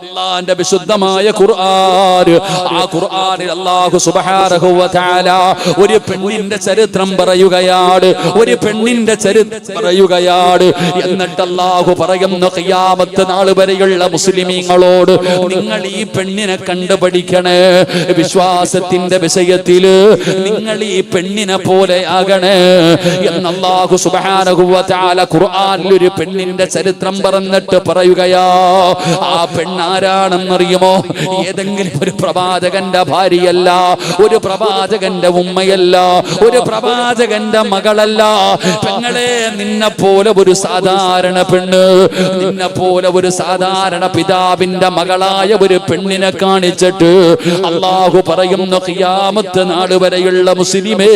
അല്ലാഹുവിന്റെ വിശുദ്ധമായ ഖുർആൻ. ആ ഖുർആനിൽ അല്ലാഹു സുബ്ഹാനഹു വ തആല ഒരു പെണ്ണിന്റെ ചരിത്രം പറയുകയാണ്. ഒരു പെണ്ണിന്റെ ചരിത്രം പറയുകയാണ്. എന്നിട്ട് അല്ലാഹു പറയുന്നു, ഖിയാമത്ത് നാൾ വരെയുള്ള മുസ്ലിമീങ്ങളോട് നിങ്ങൾ ഈ പെണ്ണിനെ കണ്ടുപഠിക്കണേ. വിശ്വാസത്തിന്റെ വിഷയത്തിൽ നിങ്ങൾ ഈ പെണ്ണിനെ പോലെ ആകണേ എന്ന് അല്ലാഹു സുബ്ഹാനഹു വ തആല ഖുർആനിൽ ഒരു പെണ്ണിന്റെ ചരിത്രം പറഞ്ഞിട്ട് പറയുകയാ. ആ പെണ്ണ് ആരാണെന്നറിയുമോ? ഏതെങ്കിലും ഒരു പ്രവാചകന്റെ ഭാര്യയല്ല, ഒരു പ്രവാചകന്റെ ഉമ്മയല്ല, ഒരു പ്രവാചകന്റെ മകളല്ല. പെങ്ങളെ, നിന്നെ പോലെ ഒരു സാധാരണ പെണ്ണ്, നിന്നെ പോലെ ഒരു സാധാരണ പിതാവിന്റെ മകളായ ഒരു പെണ്ണിനെ കാണിച്ചിട്ട് അല്ലാഹു പറയുന്നു, ഖിയാമത്ത് നാൾ വരെയുള്ള മുസ്ലിമേ,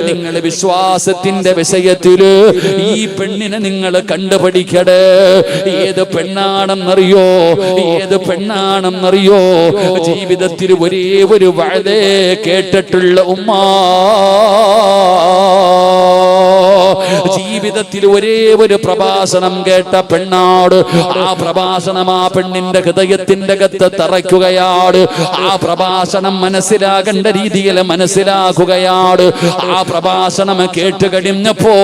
നിങ്ങൾ വിശ്വാസത്തിന്റെ വിഷയത്തിൽ ഈ പെണ്ണിനെ നിങ്ങൾ കണ്ടുപഠിക്കടേ. ഏത് പെണ്ണാണെന്നറിയോ? ഏത് പെണ്ണാണെന്നറിയോ? ജീവിതത്തിൽ ഒരേ ഒരു വഅദേ കേട്ടിട്ടുള്ള ഉമ്മ, ജീവിതത്തിൽ ഒരേ ഒരു പ്രഭാഷണം കേട്ട പെണ്ണാട്. ആ പ്രഭാഷണം ആ പെണ്ണിന്റെ ഹൃദയത്തിന്റെ അകത്ത് തറയ്ക്കുകയാണ്. ആ പ്രഭാഷണം മനസ്സിലാകേണ്ട രീതിയിൽ മനസ്സിലാക്കുകയാണ്. ആ പ്രഭാഷണം കേട്ട് കഴിഞ്ഞപ്പോ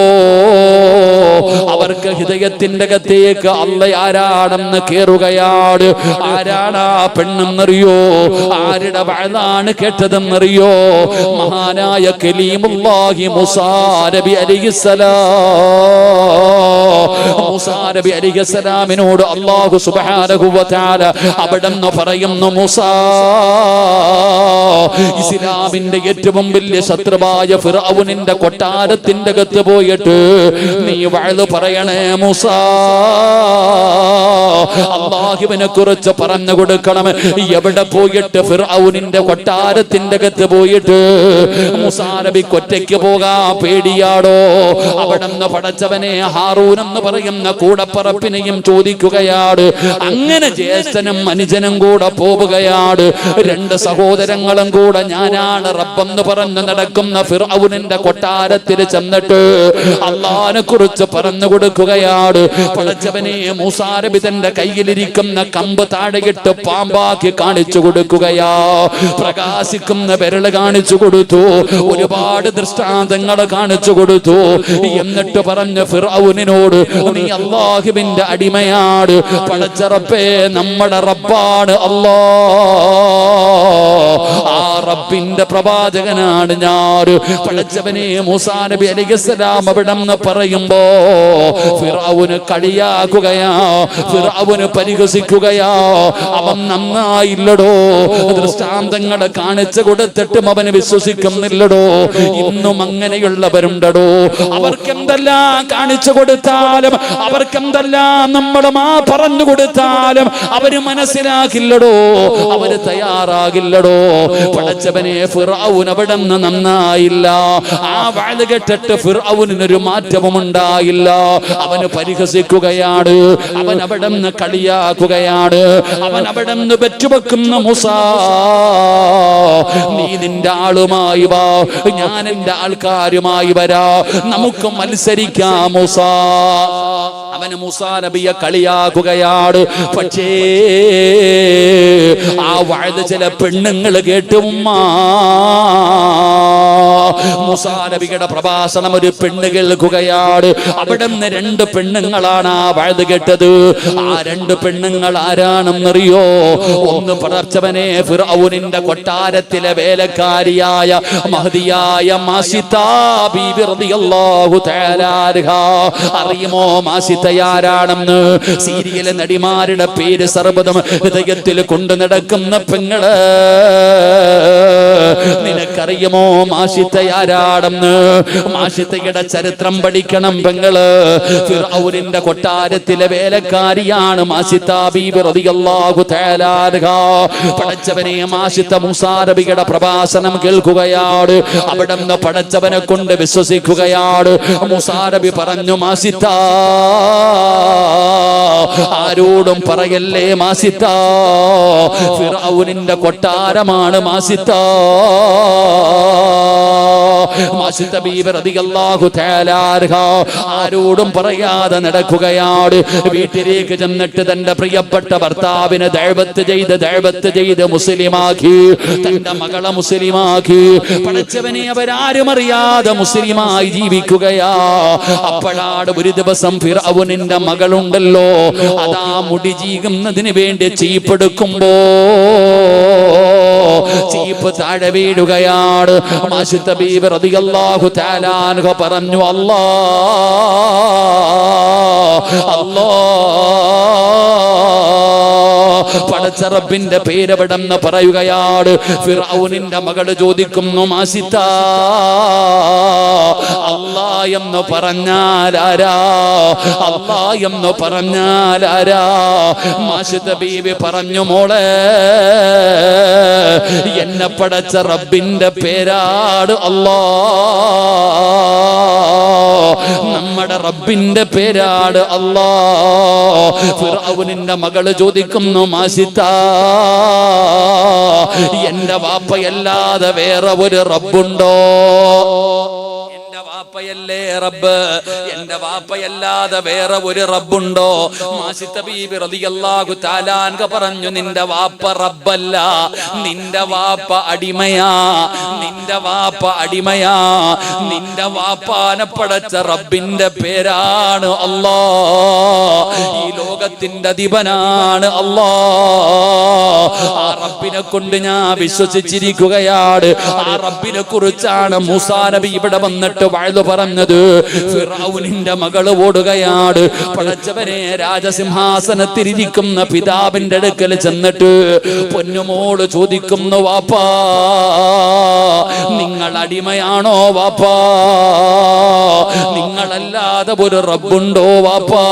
അവർക്ക് ഹൃദയത്തിന്റെ അകത്തേക്ക് അല്ലാഹ് ആരാണെന്ന് കേറുകയാണ്. ആരാണ് ആ പെണ്ണെന്നറിയോ? ആരുടെ വഅദാണ് കേട്ടതെന്നറിയോ? മഹാനായ കലീമുല്ലാഹി മൂസാ നബി അലൈഹിസ്സലാം. മൂസാ നബി അലൈഹിസ്സലാമിനോട് അല്ലാഹു സുബ്ഹാനഹു വ തആല അവിടെന്ന് പറയുന്നു, മൂസാ, ഇസ്ലാമിന്റെ ഏറ്റവും വലിയ ശത്രുവായ ഫിർഔനിന്റെ കൊട്ടാരത്തിന്റെ അകത്ത് പോയിട്ട് നീ വഅദ് പറയണേ മൂസാ. അല്ലാഹുവിനെ കുറിച്ച് പറഞ്ഞു കൊടുക്കണം. എവിടെ പോയിട്ട്? ഫിർഔനിന്റെ കൊട്ടാരത്തിന്റെ അകത്ത് പോയിട്ട്. മൂസാ നബിക്ക് ഒറ്റയ്ക്ക് പോകാൻ പേടിയാടോ? അവിടെന്ന് പടച്ചവനെ ഹാറൂൻ എന്ന് പറയുന്ന കൂടപ്പറപ്പിനെയും ചോദിക്കുകയാണ്. അങ്ങനെ ജ്യേഷ്ഠനും അനുജനും കൂടെ പോവുകയാണ്. രണ്ട് സഹോദരങ്ങളും കൂടെ ഞാനാണ് റബ്ബെന്ന് പറഞ്ഞ് നടക്കുന്ന ഫിർഔനിന്റെ കൊട്ടാരത്തിൽ ചെന്നിട്ട് അല്ലാഹുവിനെ കുറിച്ച് പറഞ്ഞു കൊടുക്കുകയാണ്. പടച്ചവനെ, മൂസാ നബി തന്റെ കയ്യിലിരിക്കുന്ന കമ്പ് താഴെയിട്ട് പാമ്പാക്കി കാണിച്ചു കൊടുക്കുകയാ. പ്രകാശിക്കുന്ന വിരല് കാണിച്ചു കൊടുത്തു. ഒരുപാട് ദൃഷ്ടാന്തങ്ങൾ കാണിച്ചു കൊടുത്തു. എന്നിട്ട് പറഞ്ഞ ഫിർഔനിനോട്, നീ അല്ലാഹുവിന്റെ അടിമയാണ്. പടച്ച റബ്ബേ, നമ്മുടെ റബ്ബാണ് അല്ലാഹ്. ആ റബ്ബിന്റെ പ്രവാചകനാണ് ഞാൻ. പടച്ചവനെ, മൂസാ നബി അലൈഹിസ്സലാം അവിടെന്ന് പറയുമ്പോ ഫിർഔന് കളിയാക്കുകയാ, ഫിർഔന് പരിഹസിക്കുകയാ. അവൻ നന്നായില്ലടോ. ദൃഷ്ടാന്തങ്ങൾ കാണിച്ചു കൊടുത്തിട്ടും അവന് വിശ്വസിക്കുന്നില്ലടോ. ഇന്നും അങ്ങനെയുള്ളവരുണ്ടടോ. അവർക്കെന്തെല്ലാം കാണിച്ചു കൊടുത്താലും, അവർക്കെന്തെല്ലാം നമ്മൾ പറഞ്ഞു കൊടുത്താലും അവര് മനസ്സിലാക്കില്ലടോ, അവര് തയ്യാറാകില്ലടോ. പടച്ചവനെ, ഫിർഔൻ അവിടെന്ന് നന്നായില്ല. ആ വഅദ് കേട്ടിട്ട് ഫിർഔനൊരു മാറ്റവും ഉണ്ടായില്ല. അവന് പരിഹസിക്കുകയാണ്, അവൻ അവിടെന്ന് കളിയാക്കുകയാണ്, അവൻ അവിടെന്ന് വെച്ചുവെക്കുന്ന മൂസാ, നീ നിന്റെ ആളുമായി വാ, ഞാൻ എന്റെ ആൾക്കാരുമായി വരാ, നമുക്ക് മത്സരിക്കാം മൂസാ. അവന് മൂസാ നബിയെ കളിയാക്കുകയാണ്. പക്ഷേ ആ വഅദ് ചില പെണ്ണുങ്ങൾ കേട്ടു. മൂസാ നബിയുടെ പ്രഭാഷണം ഒരു പെണ്ണ് കേൾക്കുകയാണ്. അവിടെ നിന്ന് രണ്ട് പെണ്ണുങ്ങളാണ് ആ വഅദ് കേട്ടത്. ആ രണ്ട് പെണ്ണുങ്ങൾ ആരാണെന്നറിയോ? ഒന്ന് പടച്ചവനെ, ഫിർഔനിന്റെ കൊട്ടാരത്തിലെ വേലക്കാരിയായ മഹദിയായ മാസിത്താ ബീബി റളിയല്ലാഹു തആല അൻഹാ. അറിയുമോ മാസിത്തയാരാണെന്ന്? സീരിയൽ നടിമാരുടെ പേര് സർവ്വതും ഹൃദയത്തിൽ കൊണ്ടു നടക്കുന്ന പെങ്ങള്. നിനക്കറിയുമോ മാഷിത്തയാരാണെന്ന്? മാഷിത്തയുടെ ചരിത്രം പഠിക്കണം പെങ്ങള്. ഫിർഔനിന്റെ കൊട്ടാരത്തിലെ വേലക്കാരിയാണ് മാഷിത്താ ബീബി റളിയല്ലാഹു തആല അൻഹാ. പടച്ചവനെ, മാഷിത്ത മൂസാ നബിയുടെ പ്രഭാഷണം കേൾക്കുകയാണ്. അവിടെന്ന് പടച്ചവനെ കൊണ്ട് വിശ്വസിക്കുകയാണ്. മൂസാ നബി പറഞ്ഞു, മാഷിത്താ, ആരോടും പറയല്ലേ മാഷിത്താ, ഫിർഔനിന്റെ കൊട്ടാരമാണ് മാഷിത്താ. മാഷിത്ത ബീബി റളിയല്ലാഹു തആല ആരോടും പറയാതെ നടക്കുകയാണ്. വീട്ടിലേക്ക് ചെന്നിട്ട് തന്റെ പ്രിയപ്പെട്ട ഭർത്താവിനെ ദഅവത്ത് ചെയ്ത് മുസ്ലിമാക്കി, തന്റെ മകളെ മുസ്ലിമാക്കി. പഠിച്ചവനെ അവരാരും അറിയാതെ മുസ്ലിമായി ജീവിക്കുകയാ. അപ്പോഴാണ് ഒരു ദിവസം ഫിർഔനിന്റെ മകളുണ്ടല്ലോ, അതാ മുടി ചീകുന്നതിന് വേണ്ടി ചീപ്പെടുക്കുമ്പോ ചീപ്പ് താഴെ വീഴുകയാണ്. മാഷിത്ത ബീബി റളിയല്ലാഹു തആല അൻഹ പറഞ്ഞു, പടച്ച റബ്ബിന്റെ പേരവിടെന്ന് പറയുകയാണ്. ഫിർഔനിന്റെ മകള് ചോദിക്കുന്നു, മാസിത്ത അല്ലാ എന്ന് പറഞ്ഞാലാരാ? അല്ലാ എന്ന് പറഞ്ഞാലാരാ? മാഷിത്ത ബീബി പറഞ്ഞു, മോളെ എന്നെ പടച്ച റബ്ബിന്റെ പേരാണ് അല്ലാ, നമ്മുടെ റബ്ബിന്റെ പേരാണ് അല്ലാ. ഫിർഔനിന്റെ മകള് ചോദിക്കുന്നു, മാസിത്ത എന്റെ വാപ്പയല്ലാതെ വേറെ ഒരു റബ്ബുണ്ടോ? വാപ്പയല്ലേ റബ്ബ്, എന്റെ വാപ്പയല്ലാതെ വേറെ ഒരു റബ്ബുണ്ടോ? മാഷിത്ത ബീബി റളിയല്ലാഹു തആല അൻഹ പറഞ്ഞു, നിന്റെ വാപ്പ റബ്ബല്ല, നിന്റെ വാപ്പ അടിമയാ, നിന്റെ വാപ്പ അടിമയാ. നിന്റെ വാപ്പാനെ പടച്ച റബ്ബിന്റെ പേരാണ് അല്ലാ, ഈ ലോകത്തിന്റെ അധിപനാണ് അല്ലാ. ആ റബ്ബിനെ കൊണ്ട് ഞാൻ വിശ്വസിച്ചിരിക്കുകയാണ്. ആ റബ്ബിനെ കുറിച്ചാണ് മൂസാ നബി ഇവിടെ വന്നിട്ട് വഅദ് പറഞ്ഞത്. ഫിർഔനിന്റെ മകള് ഓടുകയാണ്. പടച്ചവനെ രാജസിംഹാസനത്തിരിക്കുന്ന പിതാവിന്റെ അടുക്കൽ ചെന്നിട്ട് പൊന്നുമോള് ചോദിക്കുന്നു, വാപ്പാ നിങ്ങൾ അടിമയാണോ വാപ്പാ? നിങ്ങളല്ലാതെ ഒരു റബ്ബുണ്ടോ വാപ്പാ?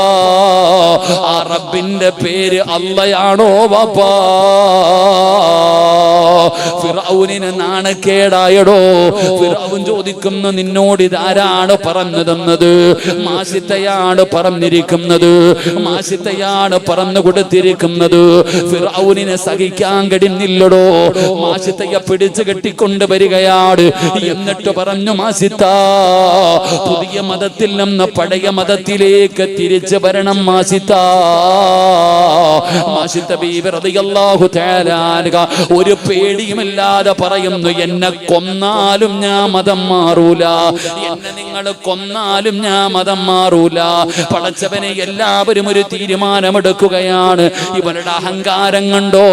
ആ റബ്ബിന്റെ പേര് അല്ലാഹയാണോ വാപ്പാ? ഫിർഔനിന് നാണക്കേടായടോ. ഫിർഔൻ ചോദിക്കുന്നു, നിന്നോട് ഇതാരാണ് പറഞ്ഞു തന്നത്? മാസിത്തയാണ് പറഞ്ഞിരിക്കുന്നത്, മാസിത്തയാണ് പറഞ്ഞു കൊടുത്തിരിക്കുന്നത്. ഫിർഔനിനെ സഹിക്കാൻ കഴിയുന്നില്ലടോ. മാസിത്തയെ പിടിച്ചു കെട്ടിക്കൊണ്ട് വരികയാണ്. എന്നിട്ട് പറഞ്ഞു, മാസിത്ത പുതിയ മതത്തിൽ നിന്ന് പഴയ മതത്തിലേക്ക് തിരിച്ചു വരണം മാസിത്ത. മാസിത്ത ബീബി റളിയല്ലാഹു തആല അൻഹ ഒരു പേടിയുമില്ലാതെ പറയുന്നു, എന്നെ കൊന്നാലും ഞാൻ മതം മാറൂല, എന്നെ നിങ്ങൾ കൊന്നാലും ഞാൻ മതം മാറൂല. പടച്ചവനെ എല്ലാവരും ഒരു തീരുമാനമെടുക്കുകയാണ്. ഇവരുടെ അഹങ്കാരം കണ്ടോ,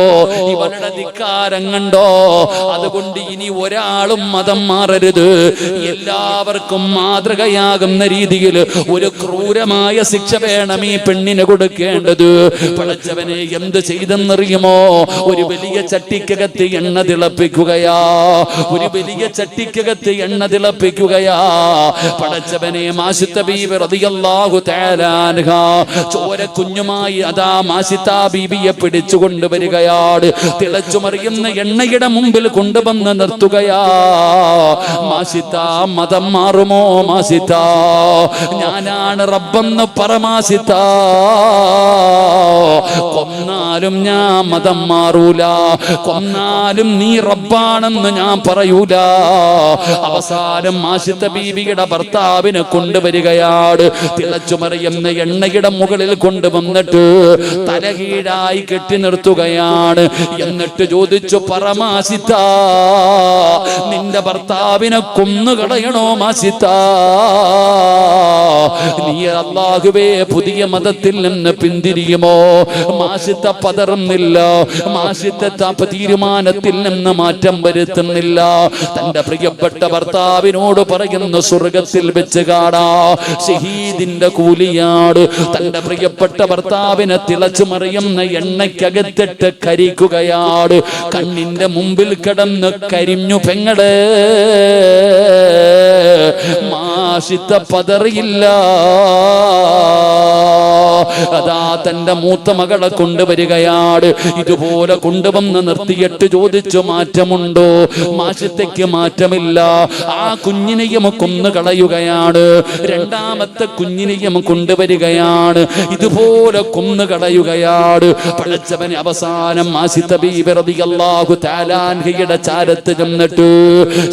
ഇവരുടെ ധിക്കാരം കണ്ടോ, അതുകൊണ്ട് ഇനി ഒരാളും മതം മാറരുത്. എല്ലാവർക്കും മാതൃകയാകുന്ന രീതിയിൽ ഒരു ക്രൂരമായ ശിക്ഷ വേണം ഈ പെണ്ണിന് കൊടുക്കേണ്ടത്. പടച്ചവനെ എന്ത് ചെയ്തെന്നറിയുമോ? ഒരു വലിയ ചട്ടിക്കകത്ത് എണ്ണ തിളപ്പിക്കുകയാ, ഒരു വലിയ ചട്ടിക്കകത്ത് എണ്ണ തിളപ്പിക്കുകയാ. പടച്ചവനെ മാഷിത്ത ബീബി റളിയല്ലാഹു തആല അൻഹ ചോര കുഞ്ഞുമായി അതാ മാഷിത്ത ബീബിയെ പിടിച്ചു കൊണ്ടുവരികയാണ്. തിളച്ചു മറിയുന്ന എണ്ണയുടെ മുമ്പിൽ കൊണ്ടുവന്ന് നിർത്തുകയാ. മാഷിത്ത മതം മാറുമോ മാഷിത്ത? ഞാനാണ് റബ്ബെന്ന് പറ മാഷിത്ത. കൊന്നാലും ഞാൻ മതം മാറൂല, കൊന്നാലും നീ റബ്ബാണെന്ന് ഞാൻ പറയൂല. അവസാനം മാഷിത്ത ബീവിയുടെ ഭർത്താവിനെ കൊണ്ടുവരികയാണ്. തിളച്ചു മറിയുന്ന എണ്ണയുടെ മുകളിൽ കൊണ്ടുവന്നിട്ട് തലകീഴായി കെട്ടി നിർത്തുകയാണ്. എന്നിട്ട് ചോദിച്ചു, പറമാസിത്ത നിന്റെ ഭർത്താവിനെ കൊന്നുകളയണോ മാസിത്ത? നീ അല്ലാഹുവേ പുതിയ മതത്തിൽ നിന്ന് പിന്തിരിയുമോ? മാസിത്ത പതറുന്നില്ല, മാസിത്ത തീരുമാനത്തിൽ നിന്ന് മാറ്റം വരുത്തുന്നില്ല. തന്റെ പ്രിയപ്പെട്ട ഭർത്താവിനോട് പറയുന്നു, സ്വർഗത്തിൽ വെച്ച് കാണാ, ഷഹീദിന്റെ കൂലിയാണ്. തന്റെ പ്രിയപ്പെട്ട ഭർത്താവിനെ തിളച്ചു മറിയുന്ന എണ്ണയ്ക്കകത്തിട്ട് കരിക്കുകയാണ്. കണ്ണിന്റെ മുമ്പിൽ കിടന്ന് കരിഞ്ഞു പെങ്ങള്. മാഷിത്ത പതറിയില്ല. അതാ തന്റെ മൂത്ത മകളെ കൊണ്ടുവരികയാണ്. ഇതുപോലെ കൊണ്ടുവന്ന് നിർത്തിയിട്ട് ചോദിച്ചു, മാറ്റമുണ്ടോ? മാഷിത്തയ്ക്ക് മാറ്റമില്ല. ആ കുഞ്ഞിനെയും കൊന്നു കളയുകയാണ്. രണ്ടാമത്തെ കുഞ്ഞിനെയും കൊണ്ടുവരികയാണ്. ഇതുപോലെ കൊന്നു കളയുകയാണ്. പടച്ചവനെ അവസാനം മാഷിത്ത ബീബി റളിയല്ലാഹു തആല അൻഹയുടെ ചാരത്ത് ചെന്നിട്ട്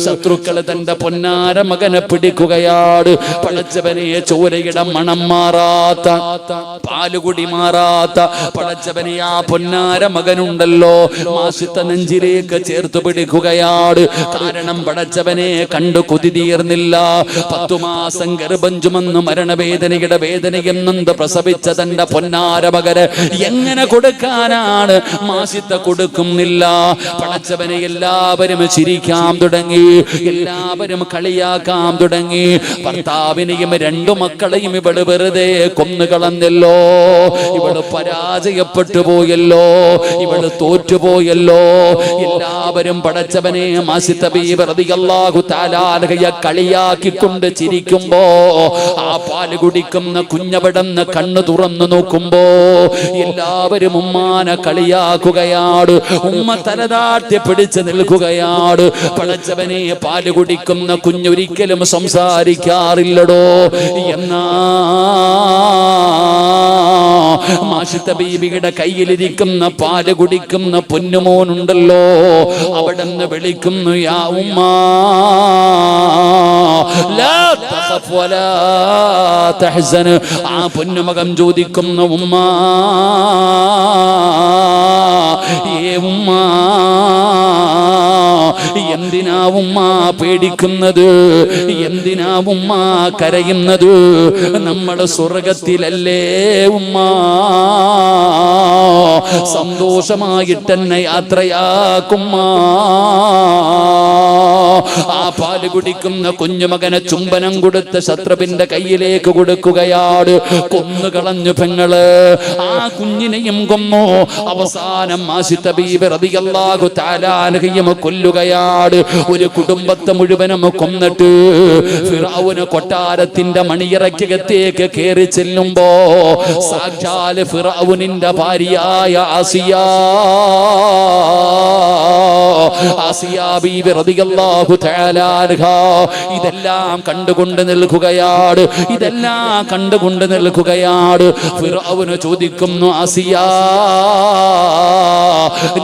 ശത്രുക്കൾ തന്റെ പൊന്നാര മകനെ പിടിക്കുകയാണ്. പടച്ചവനെ ചോരയുടെ മണം മാറാത്ത, പാലുകുടി മാറാത്ത പടച്ചവനെ ആ പൊന്നാര മകനുണ്ടല്ലോ മാഷിത്ത നെഞ്ചിലേക്ക് ചേർത്ത് പിടിക്കുകയാണ്. കാരണം പടച്ചവനെ കണ്ടു കൊതി തീർന്നില്ല. 10 മാസം ഗർഭം ചുമന്ന് മരണവേദനയുടെ വേദനയും നൊന്ത് പ്രസവിച്ച തന്റെ പൊന്നാര മകന് എങ്ങനെ കൊടുക്കാനാണ്? മാഷിത്ത കൊടുക്കുന്നില്ല. പടച്ചവനെ എല്ലാവരും ചിരിക്കാൻ തുടങ്ങി, എല്ലാവരും കളിയാക്കാൻ തുടങ്ങി. ഭർത്താവിനെയും 2 മക്കളെയും ഇവള് വെറുതെ കൊന്നുകളഞ്ഞല്ലോ, ഇവള് പരാജയപ്പെട്ടു പോയല്ലോ, ഇവള് തോറ്റുപോയല്ലോ. എല്ലാവരും പടച്ചവനെ മാഷിത്ത ബീബി റളിയല്ലാഹു തആല അൻഹയെ കളിയാക്കിക്കൊണ്ട് ചിരിക്കുമ്പോ ആ പാല് കുടിക്കുന്ന കുഞ്ഞവിടന്ന് കണ്ണു തുറന്നു നോക്കുമ്പോ എല്ലാവരും ഉമ്മാനെ കളിയാക്കുകയാണ്. ഉമ്മ തലതാട്ടി പിടിച്ച് നിൽക്കുകയാണ്. പടച്ചവനെ പാല് കുടിക്കുന്ന കുഞ്ഞൊരിക്കലും സംസാരിക്കാറില്ലടോ. എന്നാ മാഷിത്ത ബീബിയുടെ കയ്യിലിരിക്കുന്ന പാല് കുടിക്കുന്ന പൊന്നുമോനുണ്ടല്ലോ, അവിടെന്ന് വിളിക്കുന്നു, യാ ഉമ്മ ലാ തഖഫ് വലാ തഹ്സൻ. ആ പൊന്നുമകൻ ചോദിക്കുന്നു, ഉമ്മ ഏ ഉമ്മ എന്തിനാ ഉമ്മ പേടിക്കുന്നത്? എന്തിനാ ഉമ്മ കരയുന്നത്? നമ്മൾ സ്വർഗത്തിലല്ലേ ഉമ്മ? സന്തോഷമായിട്ടെന്നെ യാത്രയാക്കുമ്മ. ആ പാല് കുടിക്കുന്ന കുഞ്ഞുമകനെ ചുംബനം കൊടുത്ത് ശത്രുവിന്റെ കയ്യിലേക്ക് കൊടുക്കുകയാണ്. കൊന്നുകളഞ്ഞു പെങ്ങള്. ആ കുഞ്ഞിനെയും കൊന്നു. അവസാനം മാഷിത്ത ബീബി റളിയല്ലാഹു തആല അൻഹയെ കൊല്ലുകയാണ്. ഒരു കുടുംബത്തെ മുഴുവനും കൊന്നിട്ട് ഫിറഔന് കൊട്ടാരത്തിന്റെ മണിയറയ്ക്കകത്തേക്ക് കയറി ചെല്ലുമ്പോ സാക്ഷാൽ ഫിറഔനിന്റെ ഭാര്യയായ ആസിയ ബീബി റളിയല്ലാഹു തആല അൻഹാ ഇതെല്ലാം കണ്ടുകൊണ്ട് നിൽക്കുകയാണ്. ഇതെല്ലാം കണ്ടുകൊണ്ട് നിൽക്കുകയാണ്. ഫിറഔന് ചോദിക്കുന്നു, ആസിയ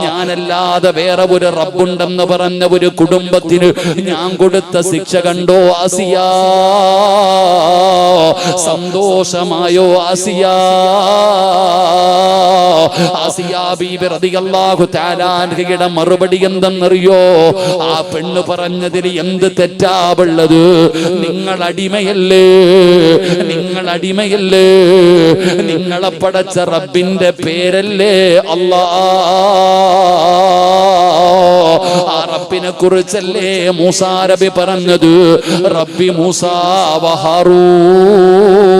ഞാനല്ലാതെ വേറെ ഒരു റബ്ബുണ്ടെന്ന് പറഞ്ഞ ഒരു കുടുംബത്തിന് ഞാൻ കൊടുത്ത ശിക്ഷ കണ്ടോ ആസിയ? സന്തോഷമായോ ആസിയ? ആസിയ ബീബി റളിയല്ലാഹു തആല അൻഹയുടെ മറുപടി എന്തെന്നറിയോ? ആ പെണ്ണ് പറഞ്ഞതിൽ എന്ത് തെറ്റാവുള്ളത്? നിങ്ങൾ അടിമയല്ലേ, നിങ്ങൾ അടിമയല്ലേ? നിങ്ങളെ പടച്ച റബ്ബിന്റെ പേരല്ലേ അല്ലാഹ്? ആ റബ്ബിനെ കുറിച്ചല്ലേ മൂസാ നബി പറഞ്ഞത്? റബ്ബി മൂസാ വ ഹാറൂൻ.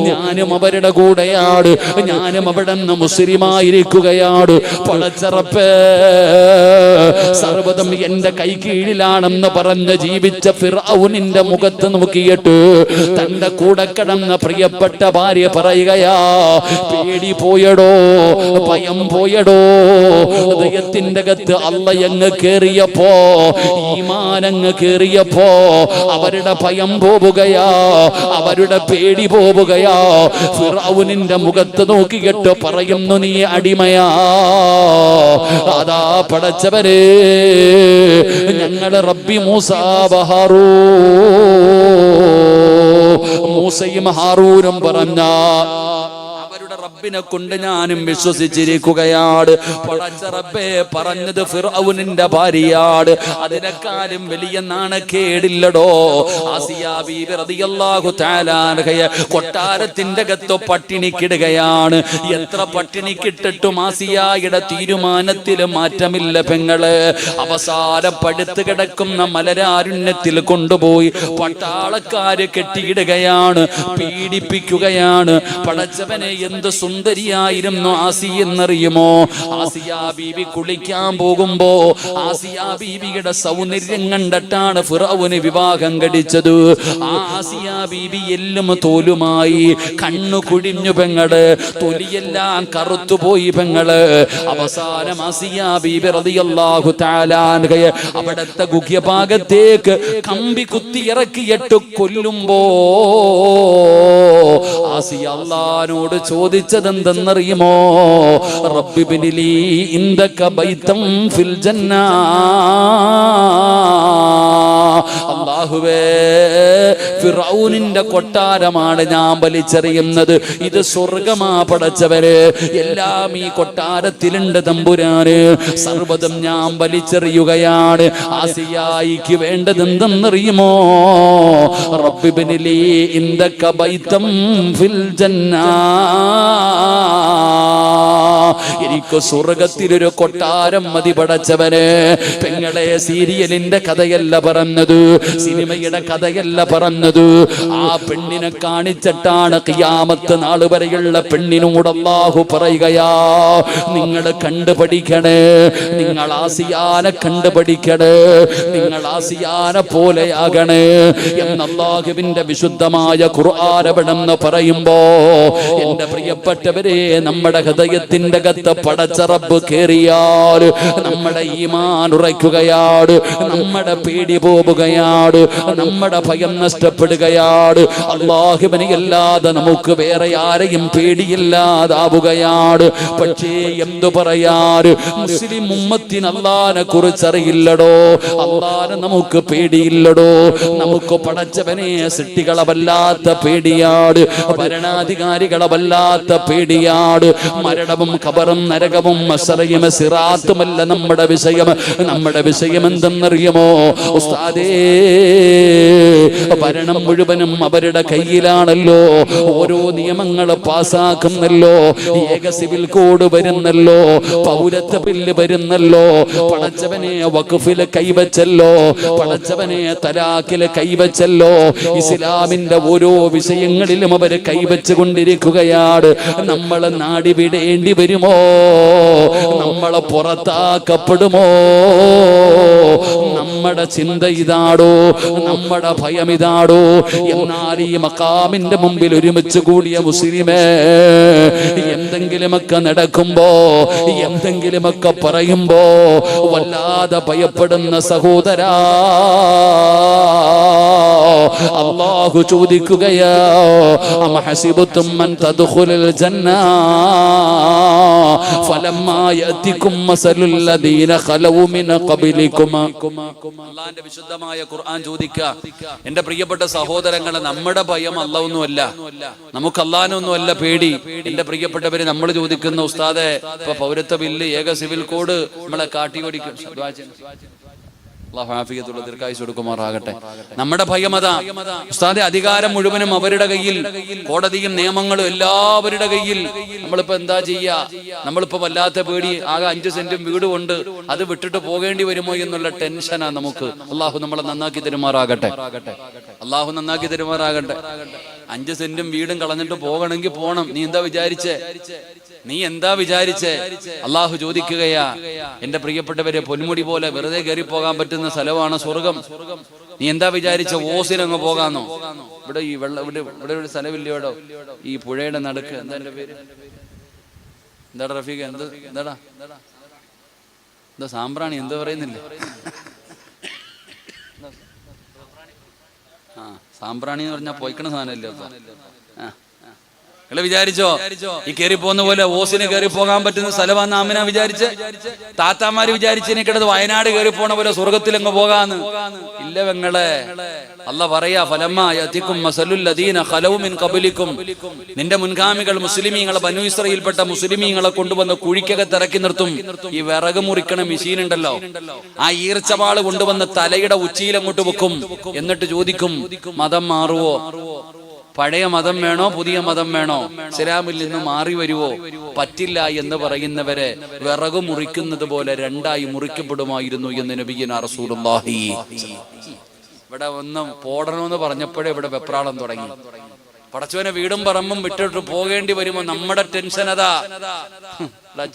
ഞാനും അവരുടെ കൂടെയാണ്, ഞാനും അവിടെ നിന്ന് മുസ്ലിമായിരിക്കുകയാണ്. പടച്ച റബ്ബേ, സർവ്വതും എന്റെ കൈ കീഴിലാണെന്ന് പറഞ്ഞ് ജീവിച്ച ഫിർഔനിന്റെ മുഖത്ത് നോക്കിയിട്ട് തന്റെ കൂടെ കിടന്ന പ്രിയപ്പെട്ട ഭാര്യ പറയുകയാ, പേടി പോയടോ, ഭയം പോയടോ. ഹൃദയത്തിന്റെ അകത്ത് അള്ളയങ്ങ് കേറിയപ്പോ, ഈമാനങ്ങ് കേറിയപ്പോ അവരുടെ ഭയം പോവുകയാ, അവരുടെ പേടി പോവുകയാ. ഫിർഔനിന്റെ മുഖത്ത് നോക്കിയിട്ട് പറയുന്നു, നീ അടിമയാ. അതാ പടച്ചവരെ, ഞങ്ങള് റബ്ബി മൂസാ വ ഹാറൂൻ, മൂസയും ഹാറൂനും പറഞ്ഞ അവരുടെ റബ്ബിനെ കൊണ്ട് ഞാനും വിശ്വസിച്ചിരിക്കുകയാണ്. പടച്ച റബ്ബേ പറഞ്ഞത് ഫിർഔനിന്റെ ഭാര്യയാണ്. അതിനെക്കാളും വലിയ നാണക്കേടില്ലടോ. ആസിയ ബീബി റളിയല്ലാഹു തആല അൻഹയെ കൊട്ടാരത്തിന്റെ അകത്ത് പട്ടിണിക്കിടുകയാണ്. എത്ര പട്ടിണിക്കിട്ടിട്ടും ആസിയയുടെ തീരുമാനത്തിൽ മാറ്റമില്ല പെങ്ങള്. അവസാനം പടുത്തു കിടക്കുന്ന മലരാരുണ്യത്തിൽ കൊണ്ടുപോയി പട്ടാളക്കാര് കെട്ടിയിടുകയാണ്, പീഡിപ്പിക്കുകയാണ്. പടച്ചവനെ എന്ത് സുന്ദരിയായിരുന്നു ആസി എന്നറിയുമോ? ആസിയ ബീബി കുളിക്കാൻ പോകുമ്പോ ആസിയ ബീബിയുടെ സൗന്ദര്യം കണ്ടിട്ടാണ് ഫിറഔന് വിവാഹം കഴിച്ചത്. ആസിയ ബീബി എല്ലും തോലുമായി, കണ്ണു കുഴിഞ്ഞു പെങ്ങള്, തൊലിയെല്ലാം കറുത്തുപോയി പെങ്ങള്. അവസാനം ആസിയ ബീബി റളിയല്ലാഹു തആല അൻഹയെ അവിടത്തെ ഗുഹ്യഭാഗത്തേക്ക് കമ്പി കുത്തി ഇറക്കിയിട്ട് കൊല്ലുമ്പോ ആസിയ അല്ലാഹുവോട് ചോദിച്ചതെന്തെന്നറിയുമോ? റബ്ബിബ്നിലി ഇൻദക ബൈതം ഫിൽ ജന്ന. അല്ലാഹുവേ, ഫിറഔനിന്റെ കൊട്ടാരമാണ് ഞാൻ വലിച്ചെറിയുന്നത്, ഇത് സ്വർഗമാ പടച്ചവര്. എല്ലാം ഈ കൊട്ടാരത്തിലുണ്ട് തമ്പുരാന്, സർവ്വതും ഞാൻ വലിച്ചെറിയുകയാണ്. ആസിയായിക്ക് വേണ്ടതെന്തെന്നറിയുമോ? റബ്ബിബ്നിലി ഇൻദക ബൈതം ഫിൽ ജന്ന. എനിക്ക് സ്വർഗത്തിലൊരു കൊട്ടാരം മതി പടച്ചവന്. പെങ്ങളെ, സീരിയലിന്റെ കഥയല്ല പറഞ്ഞത്, സിനിമയുടെ കഥയല്ല പറഞ്ഞത്. ആ പെണ്ണിനെ കാണിച്ചിട്ടാണ് ഖിയാമത്ത് നാൾ വരെയുള്ള പെണ്ണിനോട് അല്ലാഹു പറയുകയാ, നിങ്ങൾ കണ്ടുപഠിക്കണേ, നിങ്ങൾ ആസിയാനെ കണ്ടുപഠിക്കണേ, നിങ്ങൾ ആസിയാനെ പോലെയാകണേ എന്ന് അല്ലാഹുവിന്റെ വിശുദ്ധമായ ഖുർആൻ എവിടെന്ന് പറയുമ്പോ, എന്റെ പ്രിയപ്പെട്ടവരെ, നമ്മുടെ ഹൃദയത്തിന്റെ അകത്ത് പടച്ച റബ്ബ് കേറിയാൽ നമ്മുടെ ഈമാൻ ഉറയ്ക്കുകയാണ്, നമ്മുടെ പേടി പോവുകയാണ്, നമ്മുടെ ഭയം നഷ്ടപ്പെടുകയാണ്. അല്ലാഹുവിനെ അല്ലാതെ നമുക്ക് വേറെ ആരെയും പേടിയില്ലാതാവുകയാണ്. പക്ഷേ എന്തു പറയാൻ, മുസ്ലിം ഉമ്മത്തിന് അല്ലാഹുവിനെ കുറിച്ചറിയില്ലടോ, അല്ലാഹുവിനെ നമുക്ക് പേടിയില്ലടോ. നമുക്ക് പടച്ചവനെ സൃഷ്ടികളെ വല്ലാത്ത പേടിയാണ്, ഭരണാധികാരികളെ വല്ലാത്ത പേടിയാണ്. മരണവും ഖബറും നരകവും മസ്റയും സിറാത്തുമല്ല നമ്മുടെ വിഷയം. നമ്മുടെ വിഷയം എന്തെന്നറിയുമോ ഉസ്താദേ? ഭരണം മുഴുവനും അവരുടെ കയ്യിലാണല്ലോ. ഓരോ നിയമങ്ങൾ പാസ്സാക്കുന്നല്ലോ, ഏക സിവിൽ കോഡ് വരുന്നല്ലോ, പൗരത്വ ബില്ല് വരുന്നല്ലോ, പടച്ചവനെ വഖഫില് കൈവച്ചല്ലോ, പടച്ചവനെ തലാഖില് കൈവച്ചല്ലോ. ഇസ്ലാമിന്റെ ഓരോ വിഷയങ്ങളിലും അവര് കൈവച്ചു കൊണ്ടിരിക്കുകയാണ്. നമ്മൾ നാടി വിടേണ്ടി വരുമോ? നമ്മളെ പുറത്താക്കപ്പെടുമോ? നമ്മുടെ ചിന്ത ഇതാടോ, നമ്മുടെ ഭയം ഇതാടോ? എന്നാൽ ഈ മഖാമിന്റെ മുമ്പിൽ ഒരുമിച്ച് കൂടിയ മുസ്ലിമേ, എന്തെങ്കിലുമൊക്കെ നടക്കുമ്പോ, എന്തെങ്കിലുമൊക്കെ പറയുമ്പോ വല്ലാതെ ഭയപ്പെടുന്ന സഹോദരാ, അല്ലാഹു ചോദിക്കുകയാ, അം ഹസിബതും അൻ തദ്ഖുലുൽ ജന്ന ഫലമ്മാ യഅതികും മസലുൽ ലദീന ഖലൗ മിൻ ഖബലികും. അല്ലാഹുവിന്റെ വിശുദ്ധമായ ഖുർആൻ ചോദിക്കുക, എന്റെ പ്രിയപ്പെട്ട സഹോദരങ്ങളെ, നമ്മുടെ ഭയം അല്ലാഹുവൊന്നുമല്ല, നമുക്ക് അല്ലാഹുവിനൊന്നുമല്ല പേടി. എന്റെ പ്രിയപ്പെട്ടവര്, നമ്മൾ ചോദിക്കുന്ന ഉസ്താദെ, ഇപ്പൊ പൗരത്വ ബില്ല്, ഏക സിവിൽ കോഡ് നമ്മളെ കാട്ടി ഓടിക്കും. അല്ലാഹു ആഫിയത്തുള്ള ദീർഘായുസ്സ് കൊടുക്കുമാറാകട്ടെ. നമ്മുടെ ഭയം അതാ ഉസ്താദെ, അധികാരം മുഴുവനും അവരുടെ കയ്യിൽ, കോടതിയും നിയമങ്ങളും എല്ലാവരുടെ കയ്യിൽ. നമ്മളിപ്പോ എന്താ ചെയ്യാ? നമ്മളിപ്പോ വല്ലാത്ത പേടി, ആകെ 5 സെന്റും വീട് കൊണ്ട് അത് വിട്ടിട്ട് പോകേണ്ടി വരുമോ എന്നുള്ള ടെൻഷനാ നമുക്ക്. അള്ളാഹു നമ്മളെ നന്നാക്കി തരുമാറാകട്ടെ, അള്ളാഹു നന്നാക്കി തരുമാറാകട്ടെ. 5 സെന്റും വീടും കളഞ്ഞിട്ട് പോകണമെങ്കിൽ പോണം. നീ എന്താ വിചാരിച്ചേ? നീ എന്താ വിചാരിച്ചേ? അള്ളാഹു ചോദിക്കുകയാ, എന്റെ പ്രിയപ്പെട്ടവരെ, പൊന്മുടി പോലെ വെറുതെ കയറി പോകാൻ പറ്റുന്ന സ്ഥലമാണ് സ്വർഗം. നീ എന്താ വിചാരിച്ച? ഓസിനങ്ങ് പോകാന്നോ? ഇവിടെ ഈ ഇവിടെ ഒരു സ്ഥലമില്ലയോടോ, ഈ പുഴയുടെ നടുക്ക്. എന്താ എന്റെ പേര്? എന്താടാ റഫീഖ? എന്താടാ സാമ്പ്രാണി? എന്താ പറയുന്നില്ലേ? ആ, സാമ്പ്രാണി എന്ന് പറഞ്ഞാൽ പോയിക്കണ സാധനമല്ലോ. വിചാരിച്ചോ ഈ കയറി പോകുന്ന പോലെ ഓസിന് കയറി പോകാൻ പറ്റുന്ന സ്ഥലമാണെന്ന് ആമിന വിചാരിച്ച്? താത്താമാര് വിചാരിച്ചതിനെക്കിടത് വയനാട് കയറി പോണ പോലെ സ്വർഗത്തിലങ്ങ് പോകാന്ന്? ഇല്ല പെങ്ങളെ, അല്ലാഹ് പറയാ, ഫലമ്മാ യഅതികും മസലുൽ ലദീന ഖലൗ മിൻ ഖബലികും. നിന്റെ മുൻഗാമികൾ മുസ്ലിമീങ്ങളെ, ബനൂ ഇസ്രായേൽപ്പെട്ട മുസ്ലിമീങ്ങളെ കൊണ്ടുവന്ന് കുഴിക്കകത്ത് ഇറക്കി നിർത്തും. ഈ വിറക് മുറിക്കണ മെഷീൻ ഉണ്ടല്ലോ, ആ ഈർച്ചവാള് കൊണ്ടുവന്ന് തലയുടെ ഉച്ചിയിൽ അങ്ങോട്ട് വെക്കും. എന്നിട്ട് ചോദിക്കും, മതം മാറുവോ? പഴയ മതം വേണോ പുതിയ മതം വേണോ? ഇസ്ലാമിൽ നിന്ന് മാറി വരുവോ? പറ്റില്ല എന്ന് പറയുന്നവരെ വിറക് മുറിക്കുന്നത് പോലെ രണ്ടായി മുറിക്കപ്പെടുമായിരുന്നു എന്ന് നബിയുനാ റസൂലുള്ളാഹി. ഇവിടെ ഒന്ന് പോടണമെന്ന് പറഞ്ഞപ്പോഴേ ഇവിടെ വെപ്രാളം തുടങ്ങി. പടച്ചവനെ വീടും പറമ്പും വിട്ടിട്ട് പോകേണ്ടി വരുമ്പോ നമ്മുടെ ടെൻഷൻ അതാ.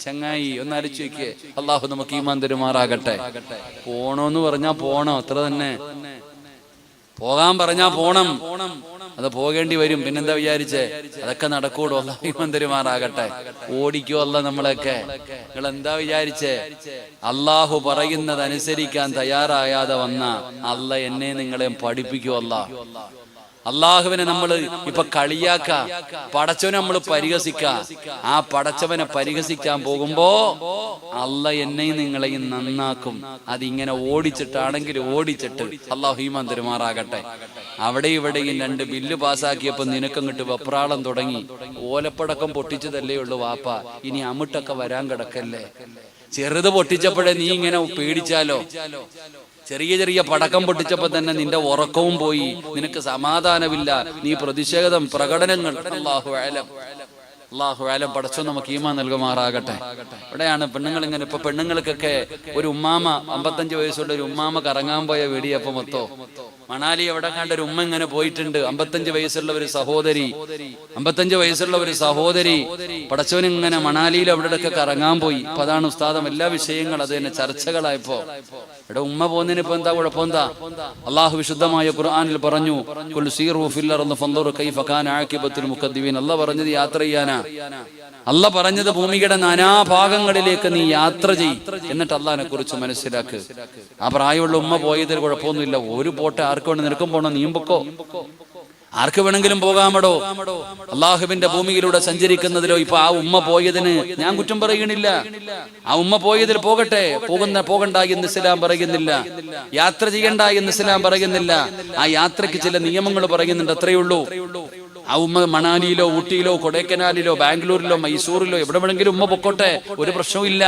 ചങ്ങായി ഒന്ന് ആലോചിച്ച് നോക്കിയേ. അള്ളാഹു നമുക്ക് ഈമാൻ തരുമാറാകട്ടെ. പോണോന്ന് പറഞ്ഞാ പോണം, അത്ര തന്നെ. പോകാൻ പറഞ്ഞാ പോണം, അത് പോകേണ്ടി വരും. പിന്നെന്താ വിചാരിച്ചേ? അതൊക്കെ നടക്കൂടോ? അള്ളാഹു ഈമാൻ തരുമാറാകട്ടെ. ഓടിക്കോ അല്ല നമ്മളൊക്കെ? നിങ്ങൾ എന്താ വിചാരിച്ചേ? അള്ളാഹു പറയുന്നത് അനുസരിക്കാൻ തയ്യാറായാതെ വന്ന അല്ല എന്നെ നിങ്ങളെ പഠിപ്പിക്കൂ. അള്ളാഹുവിനെ നമ്മൾ ഇപ്പൊ കളിയാക്ക, പടച്ചവനെ നമ്മൾ പരിഹസിക്ക. ആ പടച്ചവനെ പരിഹസിക്കാൻ പോകുമ്പോ അല്ല എന്നെയും നിങ്ങളെയും നന്നാക്കും. അതിങ്ങനെ ഓടിച്ചിട്ടാണെങ്കിൽ ഓടിച്ചിട്ട് അള്ളാഹു ഈമാൻ തരുമാറാകട്ടെ. അവിടെ ഇവിടെയും 2 ബില്ല് പാസ്സാക്കിയപ്പോ നിനക്കങ്ങിട്ട് വെപ്രാളം തുടങ്ങി. ഓലപ്പടക്കം പൊട്ടിച്ചതല്ലേ ഉള്ളു വാപ്പ, ഇനി അമിട്ടൊക്കെ വരാൻ കിടക്കല്ലേ. ചെറുത് പൊട്ടിച്ചപ്പോഴേ നീ ഇങ്ങനെ പേടിച്ചാലോ? ചെറിയ ചെറിയ പടക്കം പൊട്ടിച്ചപ്പോ തന്നെ നിന്റെ ഉറക്കവും പോയി, നിനക്ക് സമാധാനമില്ല, നീ പ്രതിഷേധം പ്രകടനങ്ങൾ. അല്ലാഹു അലം, അല്ലാഹു അലം. പടച്ചോ നമുക്ക് ഈമാൻ നൽകുമാറാകട്ടെ. ഇവിടെയാണ് പെണ്ണുങ്ങൾ ഇങ്ങനെ. ഇപ്പൊ പെണ്ണുങ്ങൾക്കൊക്കെ ഒരു ഉമ്മാമ, 55 വയസ്സുള്ള ഒരു ഉമ്മാമ കറങ്ങാൻ പോയ വെടിയപ്പം മൊത്തോ മണാലി എവിടെ കണ്ട ഒരു ഉമ്മ ഇങ്ങനെ പോയിട്ടുണ്ട്. 55 വയസ്സുള്ള ഒരു സഹോദരി, 55 വയസ്സുള്ള ഒരു സഹോദരി പടച്ചോൻ ഇങ്ങനെ മണാലിയിൽ അവിടെയൊക്കെ കറങ്ങാൻ പോയി. അപ്പൊ അതാണ് ഉസ്താദം, എല്ലാ വിഷയങ്ങളും അത് തന്നെ ചർച്ചകളായപ്പോ. ഇവിടെ ഉമ്മ പോകുന്നതിന് ഇപ്പൊ എന്താ കുഴപ്പം? എന്താ? അള്ളാഹു വിശുദ്ധമായ ഖുർആനിൽ പറഞ്ഞു, ഖുൽ സീറൂ ഫിൽ അർദി ഫൻദുറൂ കൈഫ കാന ആഖിബത്തുൽ മുകദ്ദിബീൻ. അല്ലാഹു പറഞ്ഞത് യാത്ര ചെയ്യാനാ. അല്ലാഹു പറഞ്ഞത് ഭൂമിയുടെ നാനാഭാഗങ്ങളിലേക്ക് നീ യാത്ര ചെയ്, എന്നിട്ട് അള്ളാഹിനെ കുറിച്ച് മനസ്സിലാക്ക്. ആ പ്രായമുള്ള ഉമ്മ പോയതിൽ കുഴപ്പമൊന്നുമില്ല. ഒരു പോട്ടെ, ആർക്ക് വേണം? നിനക്കും പോണം, നീയും പൊക്കോ. ആർക്ക് വേണമെങ്കിലും പോകാമടോ. അള്ളാഹുവിന്റെ ഭൂമിയിലൂടെ സഞ്ചരിക്കുന്നതിലോ ഇപ്പൊ ആ ഉമ്മ പോയതിന് ഞാൻ കുറ്റം പറയണില്ല. ആ ഉമ്മ പോയതിൽ പോകട്ടെ, പോകണ്ട എന്ന് ഇസ്ലാം പറയുന്നില്ല. യാത്ര ചെയ്യണ്ട എന്ന് ഇസ്ലാം പറയുന്നില്ല. ആ യാത്രയ്ക്ക് ചില നിയമങ്ങൾ പറയുന്നുണ്ട്, അത്രയേ ഉള്ളൂ. ആ ഉമ്മ മണാലിയിലോ ഊട്ടിയിലോ കൊടൈക്കനാലിലോ ബാംഗ്ലൂരിലോ മൈസൂരിലോ എവിടെ വേണമെങ്കിലും ഉമ്മ പൊക്കോട്ടെ, ഒരു പ്രശ്നവും ഇല്ല.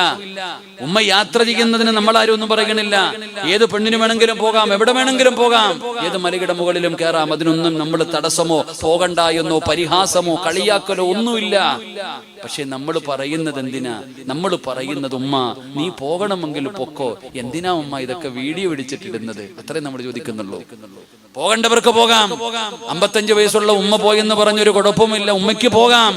ഉമ്മ യാത്ര ചെയ്യുന്നതിന് നമ്മളാരും ഒന്നും പറയണില്ല. ഏത് പെണ്ണിന് വേണമെങ്കിലും പോകാം, എവിടെ വേണമെങ്കിലും പോകാം, ഏത് മലയുടെ മുകളിലും കയറാം. അതിനൊന്നും നമ്മൾ തടസ്സമോ പോകണ്ട എന്നോ പരിഹാസമോ കളിയാക്കലോ ഒന്നുമില്ല. പക്ഷെ നമ്മൾ പറയുന്നത് എന്തിനാ? നമ്മൾ പറയുന്നത് ഉമ്മ നീ പോകണമെങ്കിൽ പൊക്കോ. എന്തിനാ ഉമ്മ ഇതൊക്കെ വീഡിയോ പിടിച്ചിട്ടിടുന്നത്? അത്രേ നമ്മൾ ചോദിക്കുന്നുള്ളൂ. പോകേണ്ടവർക്ക് പോകാം. 55 വയസ്സുള്ള ഉമ്മ പോയെന്ന് പറഞ്ഞൊരു കുഴപ്പമില്ല, ഉമ്മയ്ക്ക് പോകാം.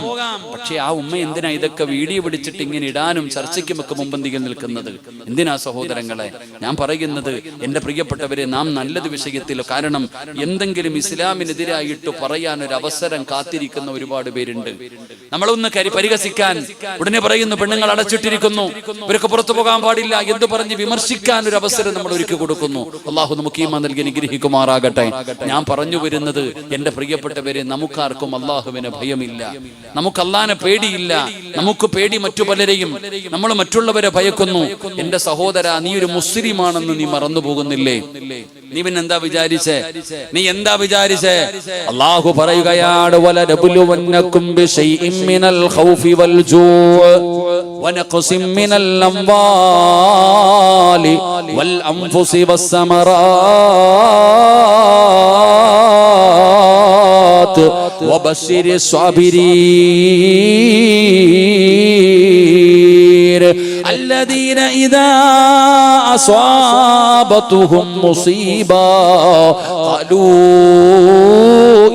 പക്ഷെ ആ ഉമ്മ എന്തിനാ ഇതൊക്കെ വീഡിയോ പിടിച്ചിട്ട് ഇങ്ങനെ ഇടാനും ചർച്ചയ്ക്കും ഒക്കെ മുമ്പന്തികൾ നിൽക്കുന്നത്? എന്തിനാ സഹോദരങ്ങളെ? ഞാൻ പറയുന്നത് എന്റെ പ്രിയപ്പെട്ടവരെ, നാം നല്ലത് വിഷയത്തിൽ, കാരണം എന്തെങ്കിലും ഇസ്ലാമിനെതിരായിട്ട് പറയാൻ ഒരു അവസരം കാത്തിരിക്കുന്ന ഒരുപാട് പേരുണ്ട്. നമ്മളൊന്ന് പരിഹസിക്കാൻ ഉടനെ പറയുന്നു പെണ്ണുങ്ങൾ അടച്ചിട്ടിരിക്കുന്നു, ഇവർക്ക് പുറത്തു പോകാൻ പാടില്ല എന്ന് പറഞ്ഞ് വിമർശിക്കാൻ ഒരു അവസരം നമ്മൾ ഒരുക്കി കൊടുക്കുന്നു. അള്ളാഹു നമുക്ക് ഈമാൻ നൽകി അനുഗ്രഹിക്കുമാറാകട്ടെ. ഞാൻ പറഞ്ഞു വരുന്നത് എന്റെ പ്രിയപ്പെട്ടവരെ, നമുക്കാർക്കും അള്ളാഹുവിനെ ഭയമില്ല, നമുക്ക് അള്ളാഹിനെ പേടിയില്ല. നമുക്ക് പേടി മറ്റു പലരെയും, നമ്മൾ മറ്റുള്ളവരെ ഭയക്കുന്നു. എന്റെ സഹോദര, നീ ഒരു മുസ്ലിമാണെന്ന് നീ മറന്നു പോകുന്നില്ലേ? നീ പിന്നെ എന്താ വിചാരിച്ചേ? നീ എന്താ വിചാരിച്ചേ? അല്ലാഹു പറയുകയാണ്, വലനബ്ലുവന്നകും ബിശൈഇൻ മിനൽ ഖൗഫി വൽ ജൂഅ് വനഖസിൻ മിനൽ അംവാലി വൽ അൻഫുസി വസ്സമറാത്ത് വബശ്ശിരി സ്വാബിരീൻ الذين إذا أصابتهم مصيبة قالوا